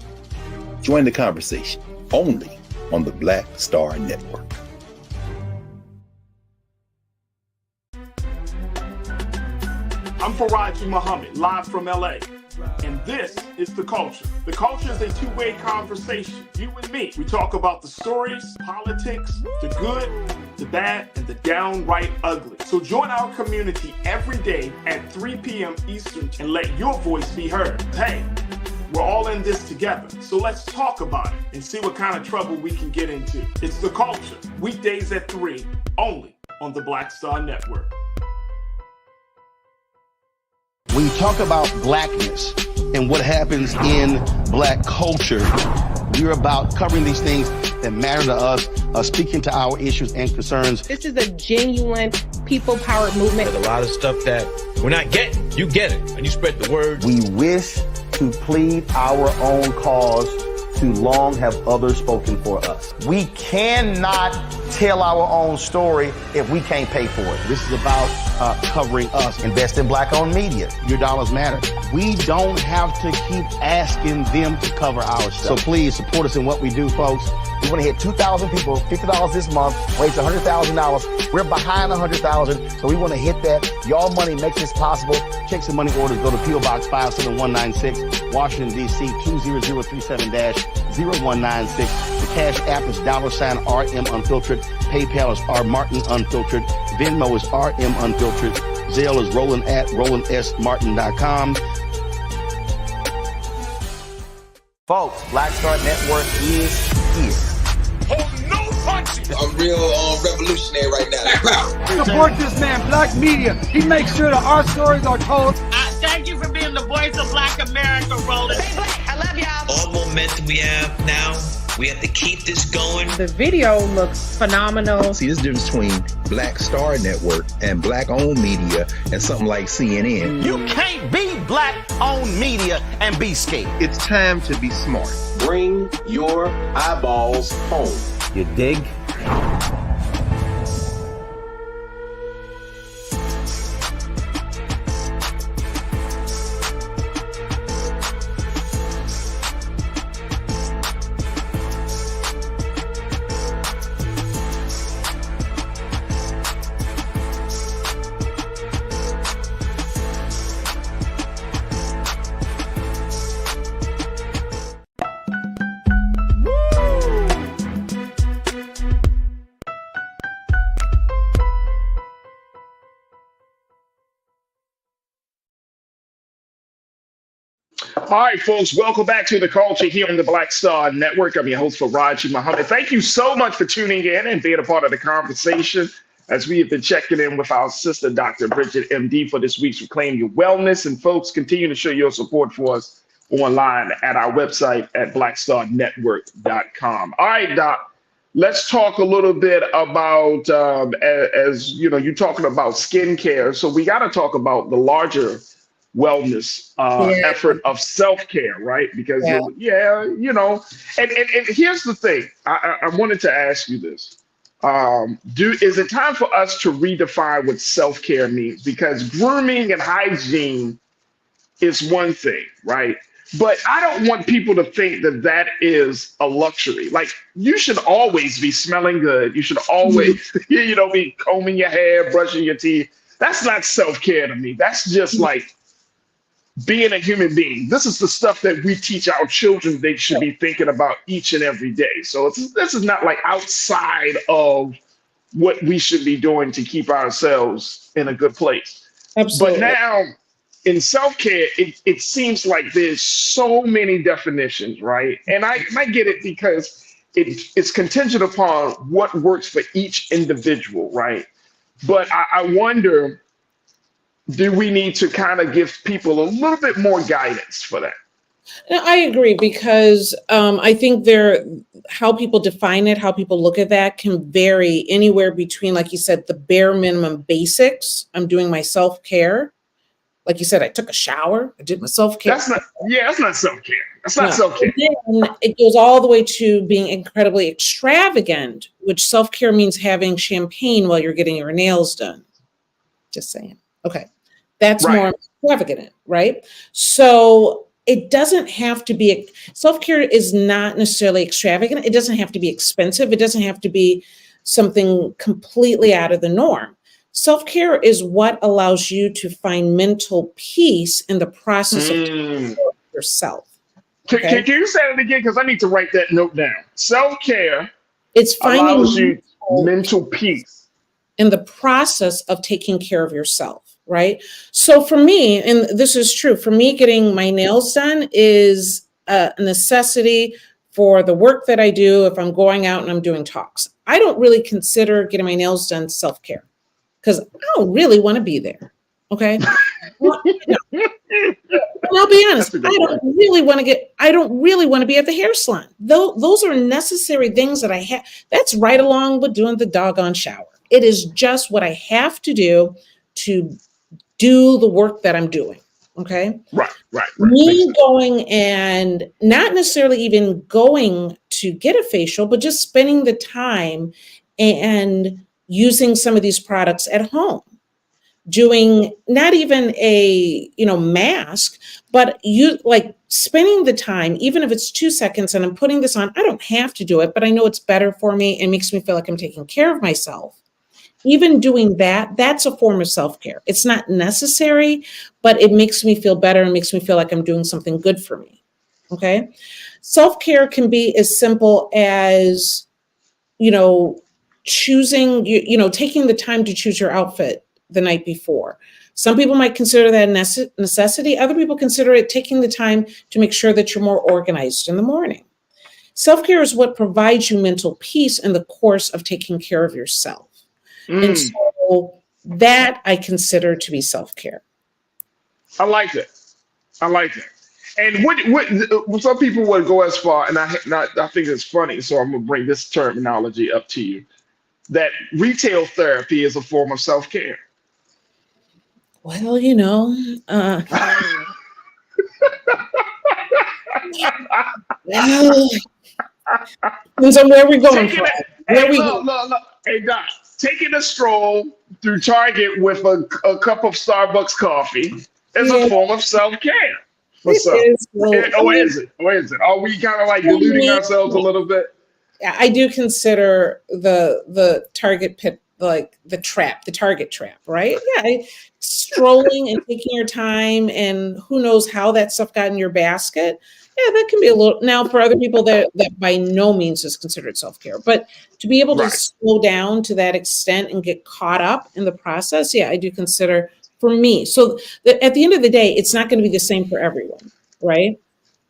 Join the conversation only on the Black Star Network. I'm Farajii Muhammad, live from LA. And this is The Culture. The Culture is a two-way conversation. You and me. We talk about the stories, politics, the good, the bad, and the downright ugly. So join our community every day at 3 p.m. Eastern and let your voice be heard. Hey, we're all in this together. So let's talk about it and see what kind of trouble we can get into. It's The Culture, weekdays at 3, only on the Black Star Network. When you talk about blackness and what happens in black culture, we're about covering these things that matter to us, speaking to our issues and concerns. This is a genuine people-powered movement. There's a lot of stuff that we're not getting. You get it, and you spread the word. We wish to plead our own cause. Too long have others spoken for us. We cannot tell our own story if we can't pay for it. This is about covering us. Invest in black-owned media. Your dollars matter. We don't have to keep asking them to cover our stuff. So please support us in what we do, folks. We want to hit 2,000 people, $50 this month, raise $100,000. We're behind 100,000, so we want to hit that. Y'all money makes this possible. Checks and money orders go to P.O. Box 57196, Washington, D.C. 20037-0196. The Cash App is $RM Unfiltered. PayPal is R Martin Unfiltered. Venmo is RM Unfiltered. Zelle is Roland at RolandSMartin.com. Folks, Black Star Network is here. I'm real revolutionary right now. Support this man, Black Media. He makes sure that our stories are told. Thank you for being the voice of Black America, Roland. I love y'all. All momentum we have now, we have to keep this going. The video looks phenomenal. See, this difference between Black Star Network and black-owned media and something like CNN. You can't be black-owned media and be scared. It's time to be smart. Bring your eyeballs home. You dig? All right, folks, welcome back to The Culture here on the Black Star Network. I'm your host, Farajii Muhammad. Thank you so much for tuning in and being a part of the conversation as we have been checking in with our sister, Dr. Bridget, MD, for this week's Reclaim Your Wellness. And folks, continue to show your support for us online at our website at blackstarnetwork.com. All right, Doc, let's talk a little bit about, as you know, you're talking about skincare. So we got to talk about the larger wellness Yeah. effort of self-care, right? Because, Yeah. and here's the thing. I wanted to ask you this. Is it time for us to redefine what self-care means? Because grooming and hygiene is one thing, right? But I don't want people to think that that is a luxury. Like you should always be smelling good. You should always, be combing your hair, brushing your teeth. That's not self-care to me. That's just like being a human being. This is the stuff that we teach our children they should be thinking about each and every day. So this is not like outside of what we should be doing to keep ourselves in a good place. Absolutely. But now in self-care, it seems like there's so many definitions, right? And I get it because it's contingent upon what works for each individual, right? But I wonder, do we need to kind of give people a little bit more guidance for that? No, I agree because I think how people define it, how people look at that can vary anywhere between, like you said, the bare minimum basics. I'm doing my self-care. Like you said, I took a shower. I did my self-care. That's not self-care. That's not self-care. And then it goes all the way to being incredibly extravagant, which self-care means having champagne while you're getting your nails done. Just saying. Okay. That's Right. more extravagant, right? So it doesn't have to be, self-care is not necessarily extravagant. It doesn't have to be expensive. It doesn't have to be something completely out of the norm. Self-care is what allows you to find mental peace in the process of taking care of yourself. Okay? Can you say it again? Because I need to write that note down. Self-care It's allows you finding mental peace in the process of taking care of yourself, right? So for me, and this is true, for me, getting my nails done is a necessity for the work that I do if I'm going out and I'm doing talks. I don't really consider getting my nails done self-care because I don't really want to be there, okay? Well, no. And I'll be honest, I don't really want to be at the hair salon. Those are necessary things that I have. That's right along with doing the doggone shower. It is just what I have to do the work that I'm doing. Okay. Right. Me going and not necessarily even going to get a facial, but just spending the time and using some of these products at home. Doing not even a mask, but you like spending the time, even if it's 2 seconds and I'm putting this on, I don't have to do it, but I know it's better for me and makes me feel like I'm taking care of myself. Even doing that, that's a form of self-care. It's not necessary, but it makes me feel better and makes me feel like I'm doing something good for me. Okay. Self-care can be as simple as, choosing, taking the time to choose your outfit the night before. Some people might consider that a necessity. Other people consider it taking the time to make sure that you're more organized in the morning. Self-care is what provides you mental peace in the course of taking care of yourself. And so that I consider to be self-care. I like that. And what some people would go as far, and I think it's funny, so I'm gonna bring this terminology up to you, that retail therapy is a form of self-care. Well, depends on where we're going from. Hey, Doc, taking a stroll through Target with a cup of Starbucks coffee is a form of self-care. What's up? Or is it? Are we kind of like deluding ourselves a little bit? I do consider the Target pit, like the Target trap, right? Yeah, strolling and taking your time, and who knows how that stuff got in your basket. Yeah, that can be a little. Now, for other people, that by no means is considered self-care, but to be able to slow down to that extent and get caught up in the process, yeah, I do consider for me. So at the end of the day, it's not going to be the same for everyone, right?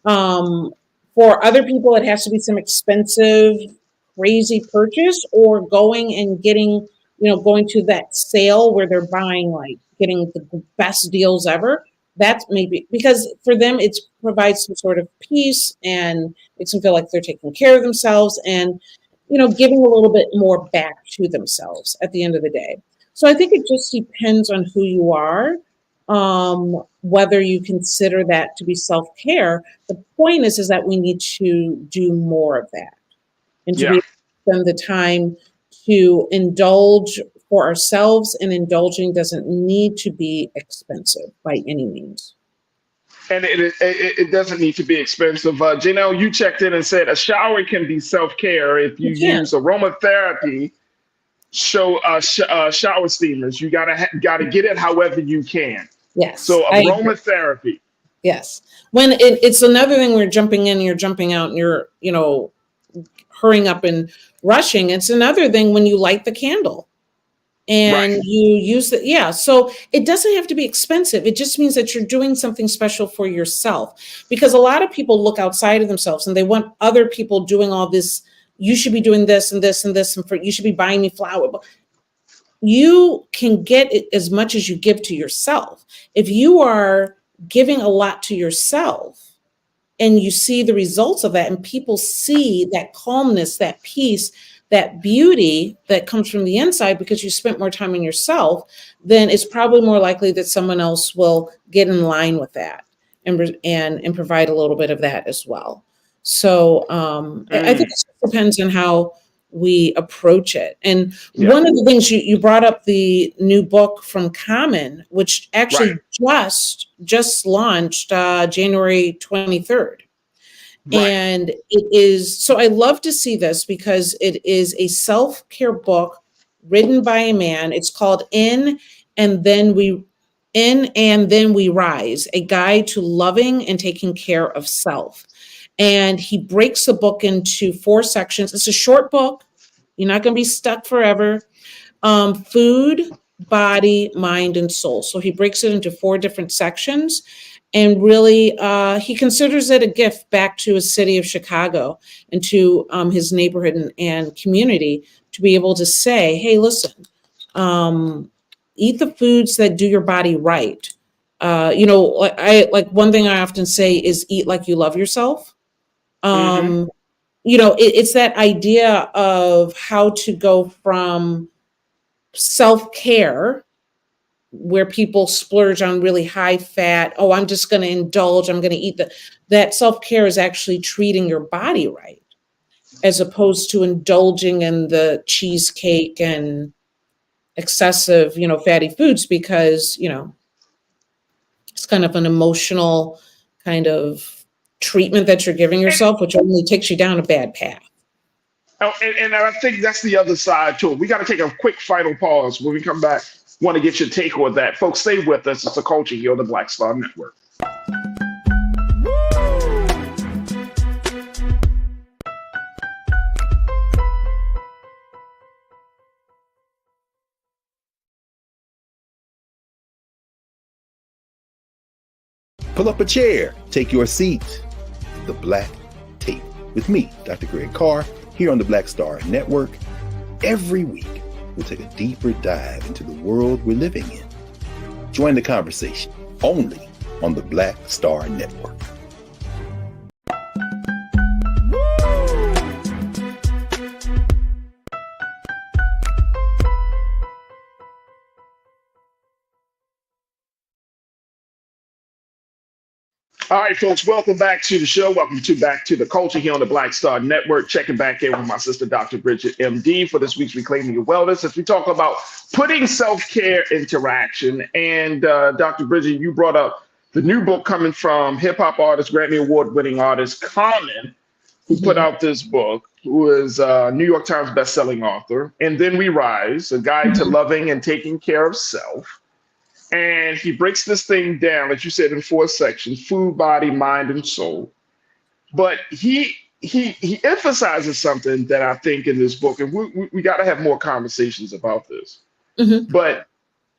For other people, it has to be some expensive, crazy purchase, or going and getting, going to that sale where they're buying, like getting the best deals ever. That maybe because for them, it provides some sort of peace and makes them feel like they're taking care of themselves. And giving a little bit more back to themselves at the end of the day. So I think it just depends on who you are, whether you consider that to be self-care. The point is that we need to do more of that and to be Yeah. able to spend the time to indulge for ourselves, and indulging doesn't need to be expensive by any means. And it doesn't need to be expensive. Janelle, you checked in and said a shower can be self-care if you You can. use aromatherapy shower steamers. You gotta get it however you can. Yes. So I agree. aromatherapy. Yes. When it's another thing, we're jumping in, you're jumping out, and you're, hurrying up and rushing. It's another thing when you light the candle and Right. you use it. Yeah. So it doesn't have to be expensive. It just means that you're doing something special for yourself, because a lot of people look outside of themselves and they want other people doing all this. You should be doing this and this and this, and you should be buying me flour. You can get it as much as you give to yourself. If you are giving a lot to yourself and you see the results of that, and people see that calmness, that peace, that beauty that comes from the inside because you spent more time on yourself, then it's probably more likely that someone else will get in line with that and provide a little bit of that as well. So I think it just depends on how we approach it. And Yeah. one of the things you brought up, the new book from Common, which actually just launched January 23rd. Right. And it is, so I love to see this because it is a self-care book written by a man. It's called In and Then We Rise, a guide to loving and taking care of self. And he breaks the book into 4 sections. It's a short book. You're not going to be stuck forever. Food, body, mind, and soul. So he breaks it into 4 different sections. And really, he considers it a gift back to his city of Chicago and to his neighborhood and community, to be able to say, hey, listen, eat the foods that do your body right. Like one thing I often say is eat like you love yourself. It's that idea of how to go from self-care, where people splurge on really high fat, oh, I'm just going to indulge, I'm going to eat that self-care is actually treating your body right, as opposed to indulging in the cheesecake and excessive, fatty foods, because, it's kind of an emotional kind of treatment that you're giving yourself, which only takes you down a bad path. Oh, and I think that's the other side to it. We got to take a quick final pause. When we come back, want to get your take on that. Folks, stay with us. It's the culture here on the Black Star Network. Pull up a chair, take your seat. The Black Tape with me, Dr. Greg Carr, here on the Black Star Network. Every week, we'll take a deeper dive into the world we're living in. Join the conversation only on the Black Star Network. All right, folks, welcome back to the show. Welcome back to the culture here on the Black Star Network. Checking back in with my sister, Dr. Bridget, MD, for this week's Reclaiming Your Wellness, as we talk about putting self-care into action. And Dr. Bridget, you brought up the new book coming from hip-hop artist, Grammy Award-winning artist Common, who put out this book, who is a New York Times bestselling author. And Then We Rise, a guide to loving and taking care of self. And he breaks this thing down, as you said, in 4 sections: food, body, mind, and soul. But he emphasizes something that I think in this book, and we got to have more conversations about this. But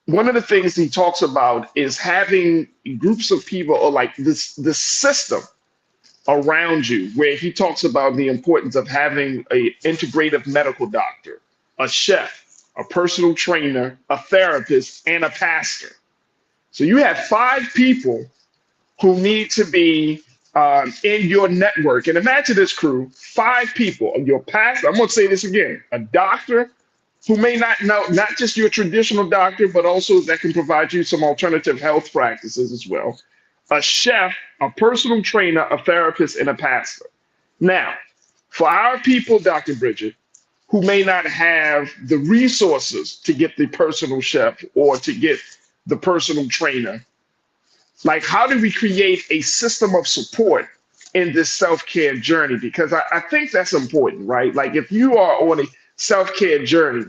one of the things he talks about is having groups of people, or like this system around you, where he talks about the importance of having an integrative medical doctor, a chef, a personal trainer, a therapist, and a pastor. So you have 5 people who need to be in your network. And imagine this crew, 5 people, your past, I'm going to say this again, a doctor who may not know, not just your traditional doctor, but also that can provide you some alternative health practices as well. A chef, a personal trainer, a therapist, and a pastor. Now, for our people, Dr. Bridget, who may not have the resources to get the personal chef or to get the personal trainer, like how do we create a system of support in this self-care journey? Because I think that's important, right? Like if you are on a self-care journey,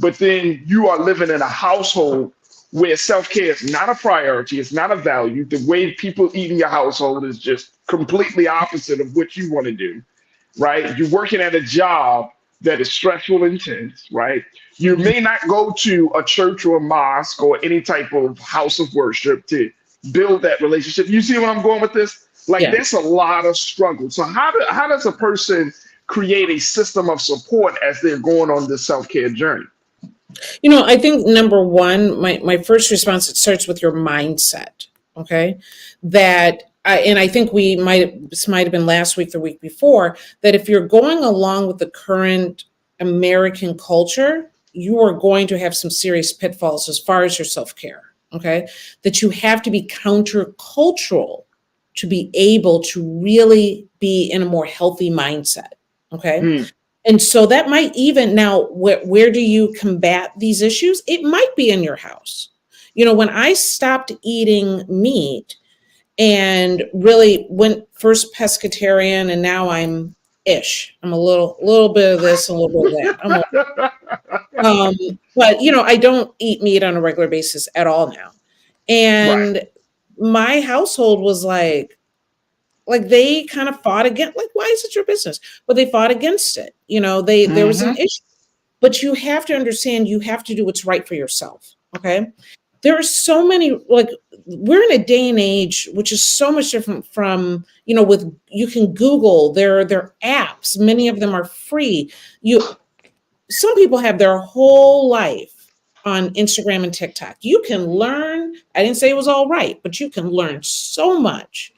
but then you are living in a household where self-care is not a priority, it's not a value, the way people eat in your household is just completely opposite of what you want to do, right? You're working at a job that is stressful and intense, right? You may not go to a church or a mosque or any type of house of worship to build that relationship. You see where I'm going with this? Like there's a lot of struggle. So how does a person create a system of support as they're going on this self-care journey? You know, I think number one, my first response, it starts with your mindset. Okay. And I think this might have been last week, the week before, that if you're going along with the current American culture, you are going to have some serious pitfalls as far as your self-care. Okay. That you have to be countercultural to be able to really be in a more healthy mindset. Okay. And so that might even now, where do you combat these issues? It might be in your house. You know, when I stopped eating meat and really went first pescatarian, and now I'm a little bit of this, a little bit of that. But you know, I don't eat meat on a regular basis at all now. And my household was like they kind of fought against, like, why is it your business? But they fought against it. You know, there was an issue. But you have to understand, you have to do what's right for yourself. Okay. There are so many, like, we're in a day and age which is so much different from, you know, you can Google, there are apps, many of them are free. Some people have their whole life on Instagram and TikTok. You can learn, I didn't say it was all right, but you can learn so much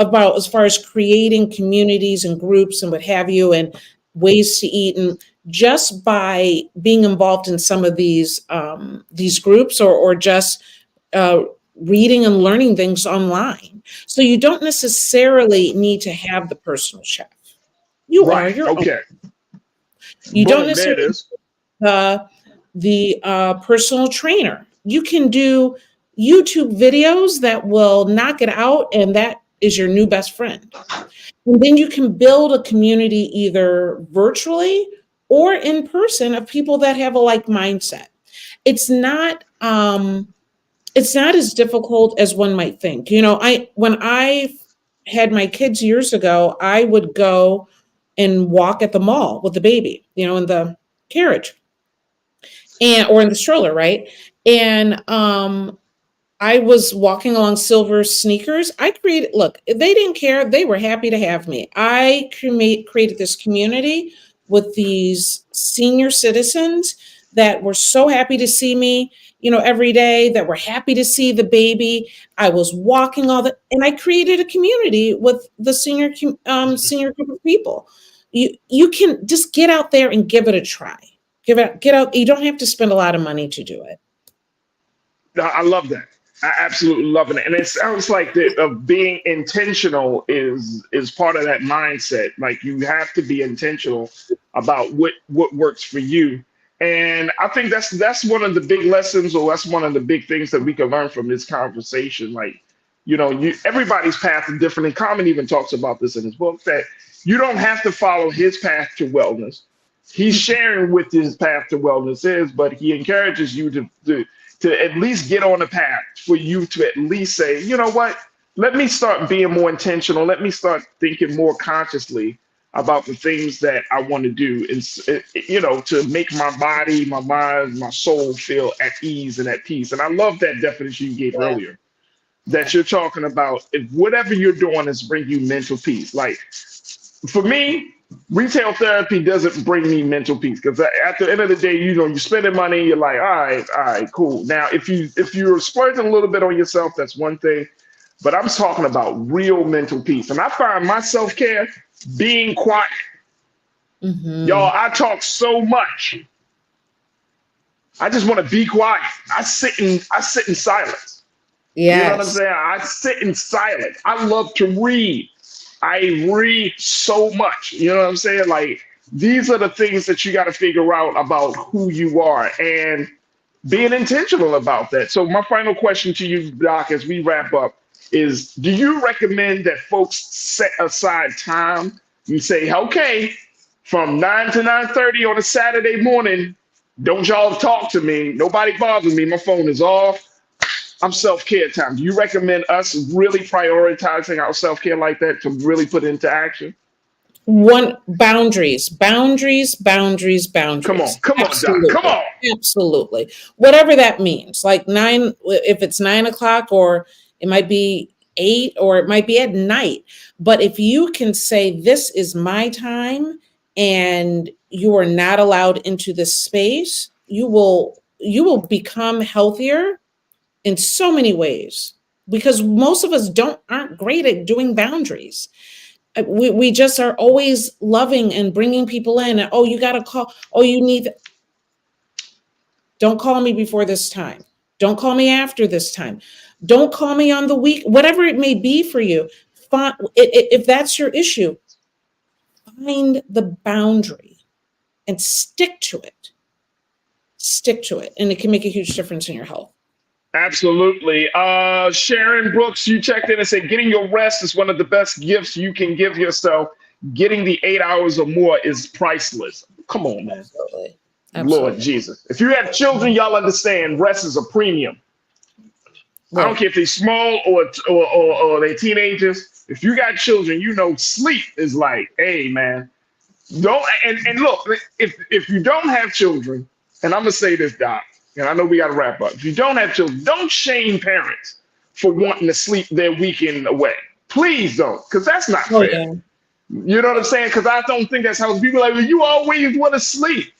about as far as creating communities and groups and what have you, and ways to eat, and just by being involved in some of these groups or just reading and learning things online. So you don't necessarily need to have the personal chef. You are your own. You don't necessarily the personal trainer. You can do YouTube videos that will knock it out, and that is your new best friend. And then you can build a community either virtually or in person of people that have a like mindset. It's not as difficult as one might think. You know, when I had my kids years ago, I would go and walk at the mall with the baby, you know, in the carriage or in the stroller, right? And I was walking along silver sneakers. Look, they didn't care. They were happy to have me. I created this community with these senior citizens that were so happy to see me, you know, every day, that were happy to see the baby. I was walking and I created a community with the senior group of people. You can just get out there and give it a try. Get out. You don't have to spend a lot of money to do it. I love that. I absolutely love it. And it sounds like being intentional is part of that mindset. Like you have to be intentional about what works for you. And I think that's one of the big lessons, or that's one of the big things that we can learn from this conversation. Like, you know, everybody's path is different. And Common even talks about this in his book, that you don't have to follow his path to wellness. He's sharing what his path to wellness is, but he encourages you to at least get on a path for you to at least say, you know what, let me start being more intentional. Let me start thinking more consciously about the things that I want to do, and, you know, to make my body, my mind, my soul feel at ease and at peace. And I love that definition you gave earlier, that you're talking about if whatever you're doing is bring you mental peace. Like for me, retail therapy doesn't bring me mental peace, because at the end of the day, you know, you're spending money, you're like, all right, cool. Now, if you're splurging a little bit on yourself, that's one thing. but I'm talking about real mental peace. And I find my self-care being quiet. Y'all, I talk so much. I just want to be quiet. I sit in silence. You know what I'm saying? I sit in silence. I love to read. I read so much. You know what I'm saying? Like, these are the things that you got to figure out about who you are and being intentional about that. So my final question to you, Doc, as we wrap up is, do you recommend that folks set aside time? You say, okay, from 9 to 9:30 on a Saturday morning, don't y'all talk to me. Nobody bothers me. My phone is off. I'm self-care time. Do you recommend us really prioritizing our self-care like that to really put into action? Boundaries. Come on, Doc. Come on. Absolutely. Whatever that means. Like 9, if it's 9 o'clock, or it might be 8, or it might be at night. But if you can say, this is my time, and you are not allowed into this space, you will become healthier in so many ways, because most of us aren't great at doing boundaries. We just are always loving and bringing people in, and you got to call. Don't call me before this time. Don't call me after this time. Don't call me on the week, whatever it may be for you. If that's your issue, find the boundary and stick to it. And it can make a huge difference in your health. Absolutely. Sharon Brooks, you checked in and said, getting your rest is one of the best gifts you can give yourself. Getting the 8 hours or more is priceless. Come on, man. Absolutely. Lord Jesus. If you have children, y'all understand rest is a premium. Right. I don't care if they're small or they're teenagers. If you got children, you know sleep is like, hey, man. Don't and look, if you don't have children, and I'm gonna say this, Doc, and I know we got to wrap up. If you don't have children, don't shame parents for wanting to sleep their weekend away. Please don't, because that's not fair. Yeah. You know what I'm saying? Because I don't think that's how people are like, you always want to sleep.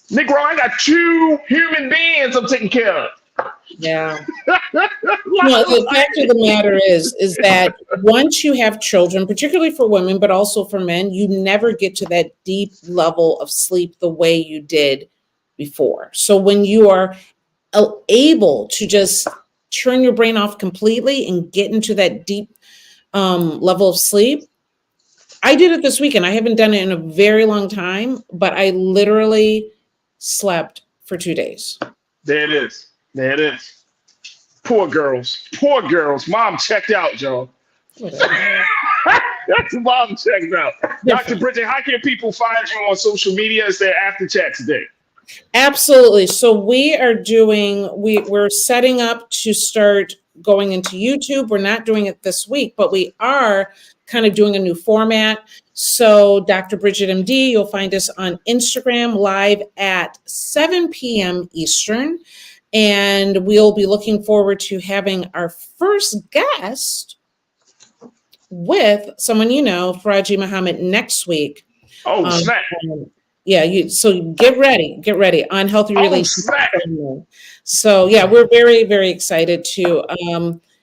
Negro, I got 2 human beings I'm taking care of. Yeah. No, the fact of the matter is that once you have children, particularly for women, but also for men, you never get to that deep level of sleep the way you did before. So when you are able to just turn your brain off completely and get into that deep level of sleep, I did it this weekend. I haven't done it in a very long time, but I literally slept for 2 days. There it is. There it is. Poor girls. Poor girls. Mom checked out, y'all. That's mom checked out. Dr. Bridget, how can people find you on social media? Is there after chat today? Absolutely. So we're setting up to start going into YouTube. We're not doing it this week, but we are kind of doing a new format. So Dr. Bridget MD, you'll find us on Instagram live at 7 p.m. Eastern. And we'll be looking forward to having our first guest with someone Farajii Muhammad, next week. Oh, snap. So get ready on healthy relationships. So yeah, we're very, very excited to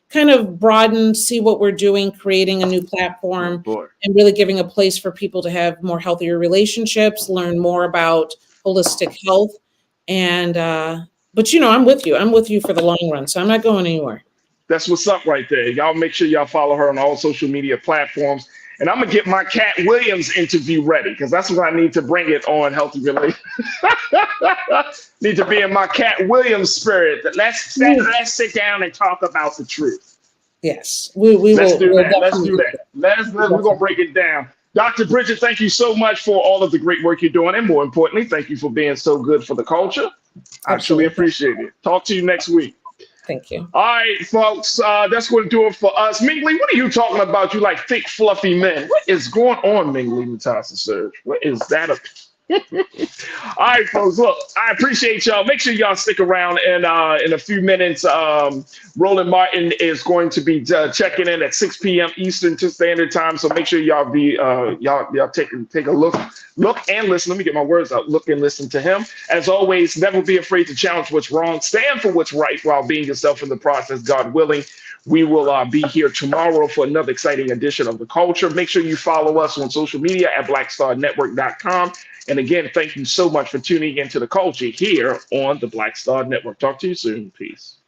kind of broaden, see what we're doing, creating a new platform, and really giving a place for people to have more healthier relationships, learn more about holistic health. And but I'm with you. I'm with you for the long run. So I'm not going anywhere. That's what's up right there. Y'all make sure y'all follow her on all social media platforms. And I'm going to get my Cat Williams interview ready, because that's what I need to bring it on Healthy Relations. Need to be in my Cat Williams spirit. Let's sit down and talk about the truth. Yes, let's do that. We're going to break it down. Dr. Bridget, thank you so much for all of the great work you're doing. And more importantly, thank you for being so good for the culture. I truly appreciate it. Talk to you next week. Thank you. All right, folks, that's going to do it for us. Mingley, what are you talking about? You like thick, fluffy men. What is going on, Mingley Natasha Surge? What is that? All right, folks, look, I appreciate y'all. Make sure y'all stick around, and in a few minutes, Roland Martin is going to be checking in at 6 p.m. Eastern Standard Time. So make sure y'all be y'all take a look and listen. Let me get my words out. Look and listen to him. As always, never be afraid to challenge what's wrong. Stand for what's right while being yourself in the process, God willing. We will be here tomorrow for another exciting edition of The Culture. Make sure you follow us on social media at blackstarnetwork.com. And again, thank you so much for tuning into The Culture here on the Black Star Network. Talk to you soon. Peace.